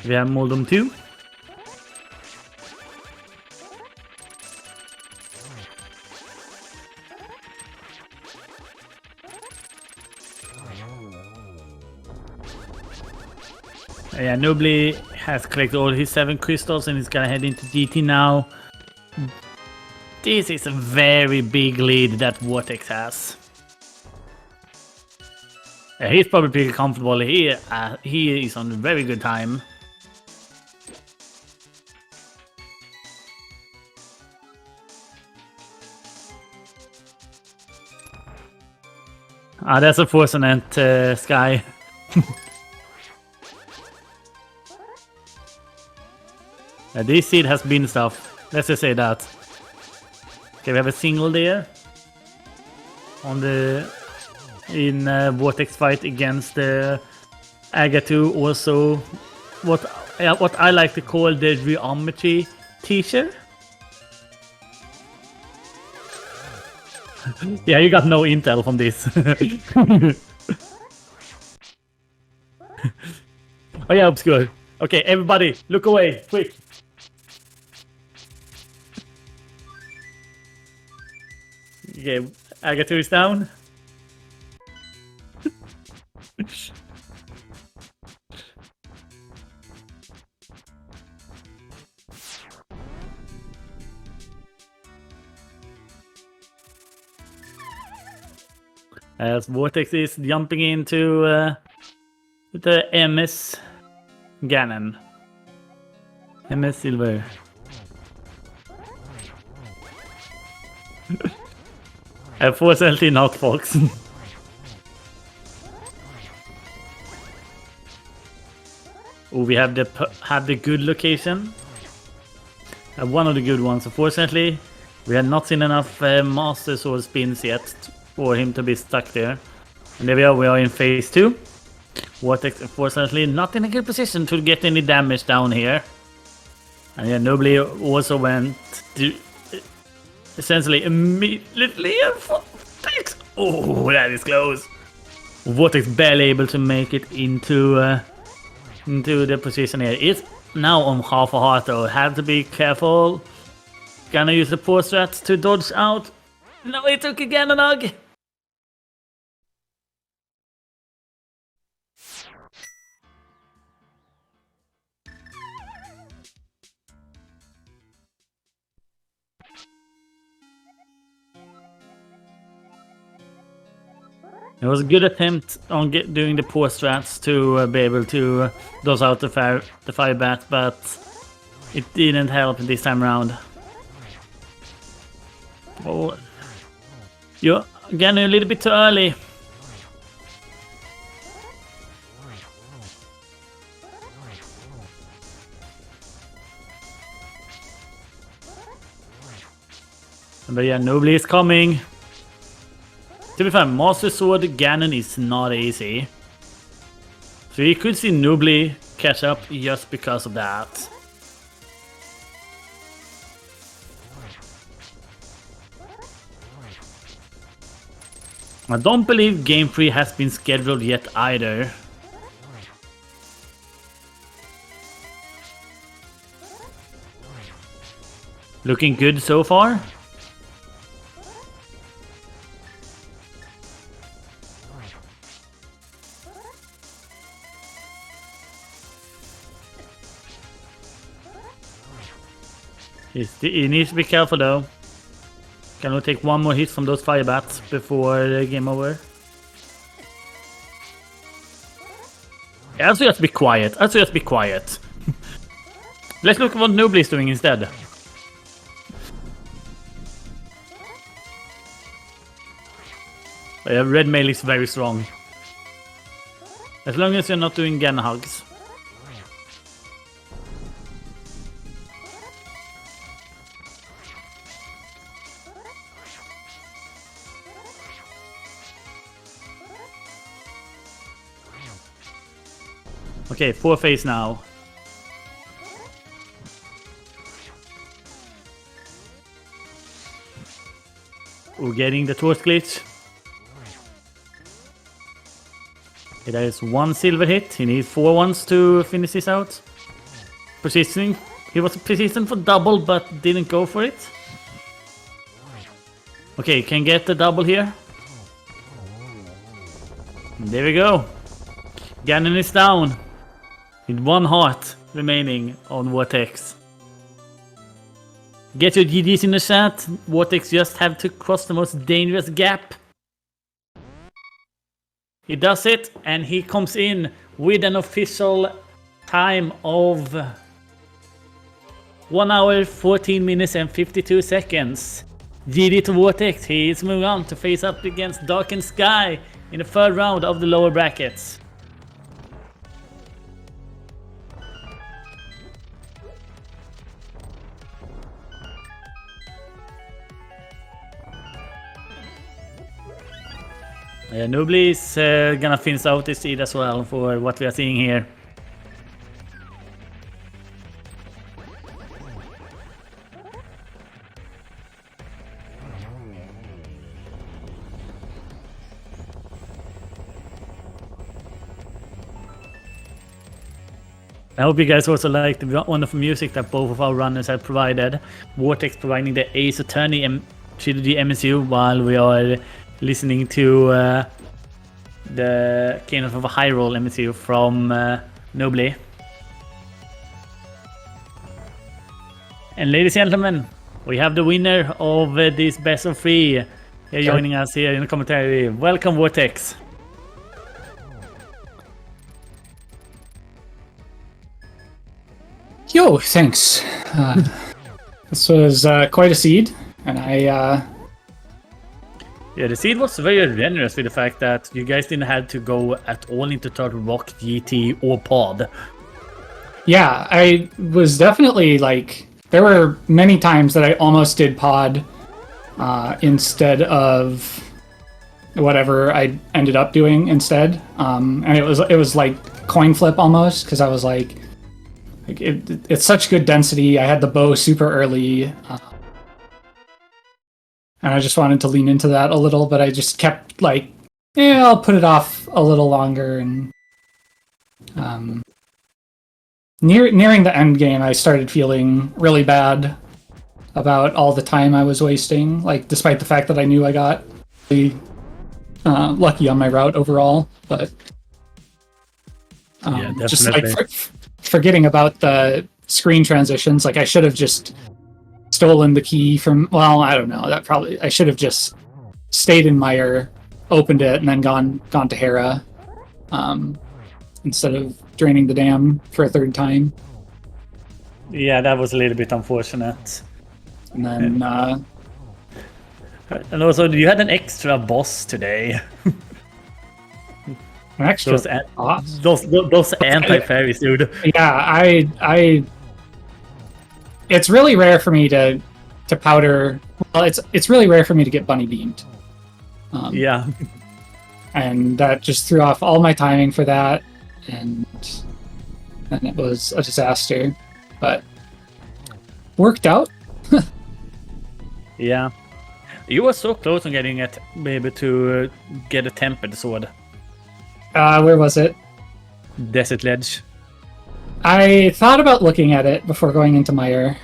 [SPEAKER 1] We have Moldum 2. Yeah, Nobly has collected all his 7 crystals and he's gonna head into GT now. This is a very big lead that Vortex has. He's probably pretty comfortable. He is on a very good time. That's a fortunate Sky. This seed has been stuff. Let's just say that. Okay, we have a single there on the Vortex fight against the Aga2. Also, what I like to call the geometry teacher. Yeah, you got no intel from this. Oh yeah, obscure. Okay, everybody, look away, quick. Okay, Aga2 is down. As Vortex is jumping into the MS Ganon. MS Silver. Unfortunately not, folks. We have the good location. One of the good ones. Unfortunately, we have not seen enough Master Sword spins yet for him to be stuck there. And there we are in phase 2. Vortex, unfortunately, not in a good position to get any damage down here. And yeah, Nobly also went to essentially immediately. Vortex! Oh, that is close. Vortex barely able to make it into the position here. It's now on half a heart though. Have to be careful. Gonna use the poor strats to dodge out. No, he took again an hug. It was a good attempt on doing the poor strats to be able to dodge out the fire bat, but it didn't help this time around. Oh, you're getting a little bit too early. But yeah, Nobly is coming. To be fair, Master Sword Ganon is not easy. So you could see Nobly catch up just because of that. I don't believe Game 3 has been scheduled yet either. Looking good so far. He needs to be careful though. Can only take one more hit from those fire bats before the game over. Yeah, also just be quiet. Also just be quiet. Let's look at what Nobly is doing instead. Red mail is very strong. As long as you're not doing Ganon hugs. Okay, 4 phase now. We're getting the torch glitch. Okay, there is 1 silver hit. He needs 4 ones to finish this out. Positioning. He was positioned for double but didn't go for it. Okay, can get the double here. There we go. Ganon is down. With 1 heart remaining on Vortex. Get your GGs in the chat. Vortex just have to cross the most dangerous gap. He does it, and he comes in with an official time of 1 hour, 14 minutes and 52 seconds. GG to Vortex. He is moving on to face up against Darkened Sky in the 3rd round of the lower brackets. Nobly is gonna finish out this seed as well for what we are seeing here. I hope you guys also like the wonderful music that both of our runners have provided. Vortex providing the Ace Attorney Trilogy MSU while we are listening to the Kingdom of Hyrule MSU from Nobly. And ladies and gentlemen, we have the winner of this best of 3 joining us here in the commentary. Welcome, Vortex.
[SPEAKER 2] Yo, thanks. This was quite a seed, and
[SPEAKER 1] Yeah, the seed was very generous with the fact that you guys didn't have to go at all into Turtle Rock, GT, or Pod.
[SPEAKER 2] Yeah, I was definitely like, there were many times that I almost did Pod instead of whatever I ended up doing instead. And it was like coin flip almost, because I was like it's such good density. I had the bow super early. And I just wanted to lean into that a little, but I just kept like, yeah, I'll put it off a little longer. And nearing the end game, I started feeling really bad about all the time I was wasting. Like, despite the fact that I knew I got really lucky on my route overall, but
[SPEAKER 1] yeah, definitely.
[SPEAKER 2] Just like forgetting about the screen transitions, like I should have just stolen the key from, well, I don't know, I should have just stayed in Mire, opened it, and then gone to Hera, instead of draining the dam for a 3rd time.
[SPEAKER 1] Yeah, that was a little bit unfortunate.
[SPEAKER 2] And then
[SPEAKER 1] and also you had an extra boss today.
[SPEAKER 2] an extra
[SPEAKER 1] those anti-fairies, dude.
[SPEAKER 2] Yeah, it's really rare for me to powder. Well, it's really rare for me to get bunny beamed.
[SPEAKER 1] Yeah,
[SPEAKER 2] and that just threw off all my timing for that, and it was a disaster, but worked out.
[SPEAKER 1] Yeah, you were so close on getting it, maybe to get a tempered sword.
[SPEAKER 2] Where was it?
[SPEAKER 1] Desert Ledge.
[SPEAKER 2] I thought about looking at it before going into Mire,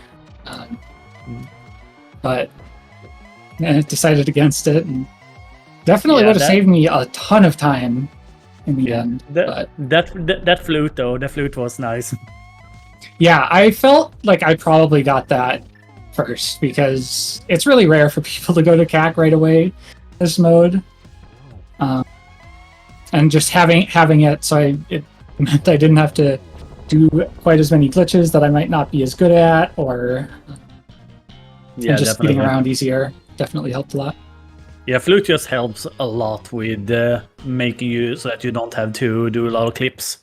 [SPEAKER 2] but decided against it, and definitely would have saved me a ton of time in the end.
[SPEAKER 1] That flute though, the flute was nice.
[SPEAKER 2] Yeah, I felt like I probably got that first, because it's really rare for people to go to CAC right away this mode. And just having it, so it meant I didn't have to do quite as many glitches that I might not be as good at, or
[SPEAKER 1] yeah,
[SPEAKER 2] just
[SPEAKER 1] definitely.
[SPEAKER 2] getting around easier definitely helped a lot.
[SPEAKER 1] Yeah, flute just helps a lot with making you so that you don't have to do a lot of clips.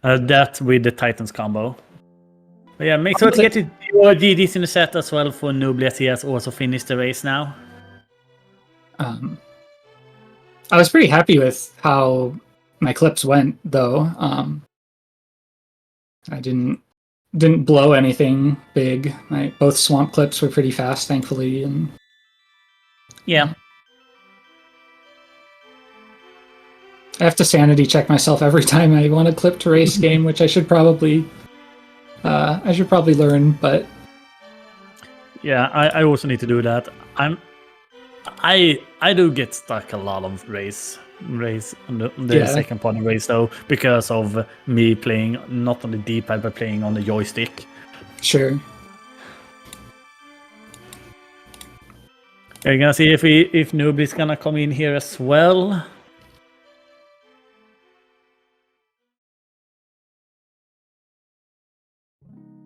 [SPEAKER 1] That with the Titans combo. But yeah, make sure to get your GDs in the set as well for Nobly, as he has also finished the race now.
[SPEAKER 2] I was pretty happy with how my clips went, though. I didn't blow anything big. Both swamp clips were pretty fast, thankfully, and
[SPEAKER 1] yeah.
[SPEAKER 2] I have to sanity check myself every time I want a clip to race game, which I should probably learn. But
[SPEAKER 1] yeah, I also need to do that. I do get stuck a lot of race race, on the second part of the race, though, because of me playing not on the D-pad but playing on the joystick.
[SPEAKER 2] Sure.
[SPEAKER 1] We're gonna see if Nobly's gonna come in here as well.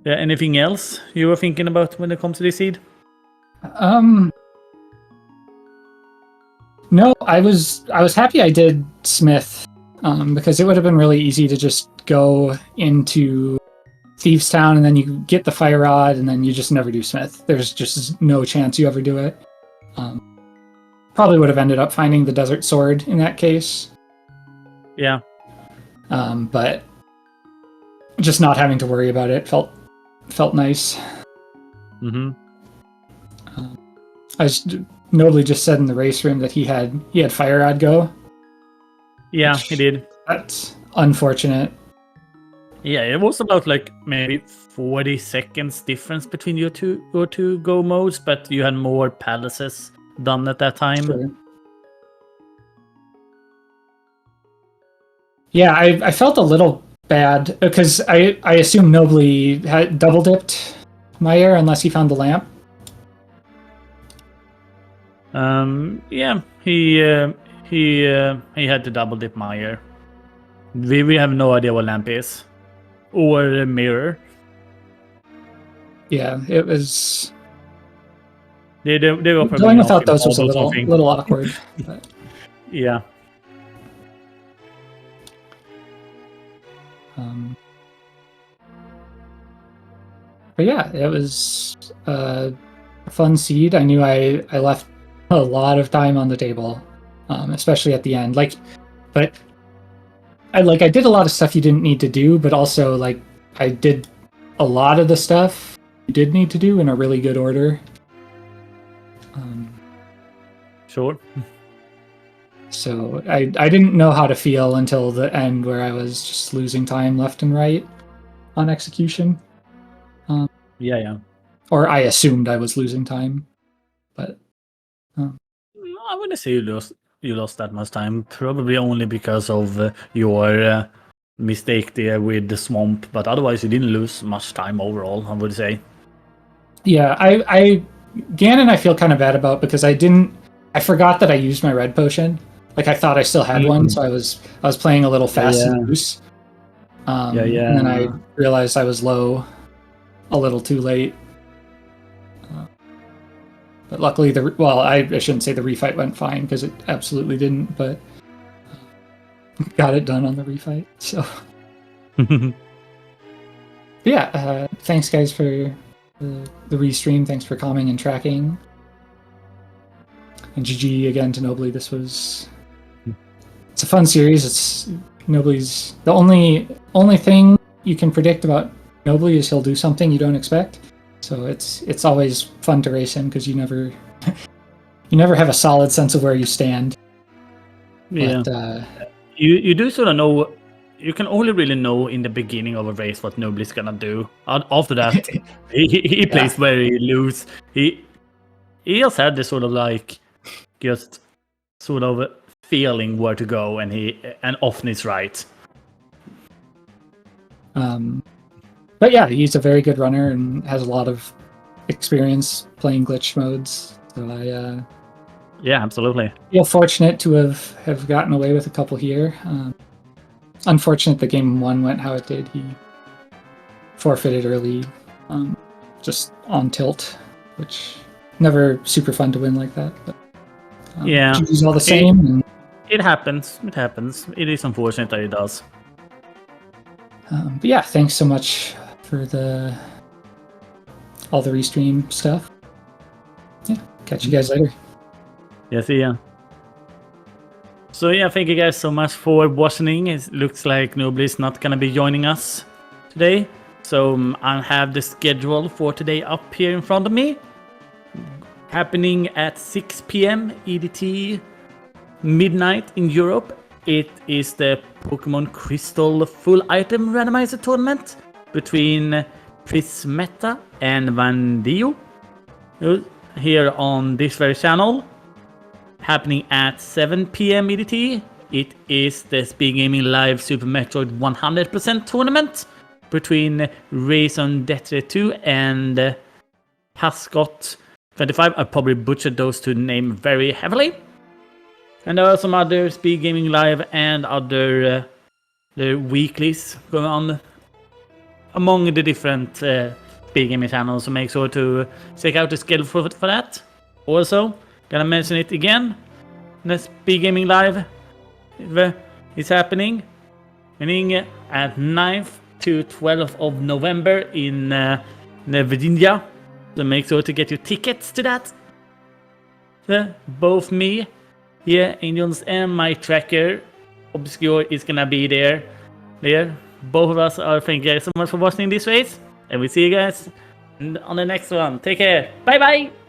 [SPEAKER 1] Yeah, anything else you were thinking about when it comes to this seed?
[SPEAKER 2] No, I was happy I did Smith, because it would have been really easy to just go into Thieves Town and then you get the Fire Rod and then you just never do Smith. There's just no chance you ever do it. Probably would have ended up finding the Desert Sword in that case.
[SPEAKER 1] Yeah.
[SPEAKER 2] But just not having to worry about it felt nice.
[SPEAKER 1] Mm-hmm.
[SPEAKER 2] Nobly just said in the race room that he had Fire Rod go.
[SPEAKER 1] Yeah, he did.
[SPEAKER 2] That's unfortunate.
[SPEAKER 1] Yeah, it was about like maybe 40 seconds difference between your two go modes, but you had more palaces done at that time.
[SPEAKER 2] Sure. Yeah, I felt a little bad because I assume Nobly had double dipped Meyer unless he found the lamp.
[SPEAKER 1] Yeah, he had to double dip Meyer. We have no idea what lamp is or a mirror.
[SPEAKER 2] Yeah, it was.
[SPEAKER 1] They were probably
[SPEAKER 2] going without those was a little awkward. But.
[SPEAKER 1] Yeah.
[SPEAKER 2] But yeah, it was a fun seed. I knew I left a lot of time on the table, especially at the end. But I did a lot of stuff you didn't need to do, but also like I did a lot of the stuff you did need to do in a really good order.
[SPEAKER 1] Sure.
[SPEAKER 2] So I didn't know how to feel until the end where I was just losing time left and right on execution.
[SPEAKER 1] Yeah.
[SPEAKER 2] Or I assumed I was losing time, but
[SPEAKER 1] I wouldn't say you lost that much time. Probably only because of your mistake there with the swamp, but otherwise you didn't lose much time overall, I would say.
[SPEAKER 2] Yeah, Ganon I feel kind of bad about because I forgot that I used my red potion. Like I thought I still had one, so I was playing a little fast and loose. And then I realized I was low a little too late. But luckily, I shouldn't say the refight went fine because it absolutely didn't, but got it done on the refight. So, yeah, thanks guys for the restream. Thanks for commenting and tracking. And GG again to Nobly. It's a fun series. It's Nobly's the only thing you can predict about Nobly is he'll do something you don't expect. So it's always fun to race him because you never have a solid sense of where you stand.
[SPEAKER 1] Yeah. But, you do sort of know. You can only really know in the beginning of a race what Nobly's gonna do. After that, he plays very loose. He just had this sort of like just sort of feeling where to go, and often is right.
[SPEAKER 2] But yeah, he's a very good runner and has a lot of experience playing glitch modes. So
[SPEAKER 1] yeah, absolutely.
[SPEAKER 2] Feel fortunate to have gotten away with a couple here. Unfortunate the game 1 went how it did. He forfeited early, just on tilt, which never super fun to win like that. But
[SPEAKER 1] yeah,
[SPEAKER 2] GG's all the same.
[SPEAKER 1] It happens. It happens. It is unfortunate that it does.
[SPEAKER 2] But yeah, thanks so much for all the restream stuff. Yeah, catch you guys later.
[SPEAKER 1] Yeah, see ya. So yeah, thank you guys so much for watching. It looks like Nobly's not gonna be joining us today. So I have the schedule for today up here in front of me. Happening at 6 p.m. EDT, midnight in Europe. It is the Pokemon Crystal Full Item Randomizer Tournament between Prismetta and Vandio here on this very channel. Happening at 7 p.m. EDT. It is the SpeedGaming Live Super Metroid 100% tournament between Raison d'Etre 2 and Pascot 25. I probably butchered those two names very heavily. And there are some other SpeedGaming Live and other the weeklies going on among the different SpeedGaming channels, so make sure to check out the schedule for that. Also, gonna mention it again, the SpeedGaming Live is happening at 9th to 12th of November in Virginia, so make sure to get your tickets to that. Both me, Angels, and my tracker Obscure is gonna be there. Both of us are. Thank you guys so much for watching this race, and we'll see you guys on the next one. Take care. Bye bye.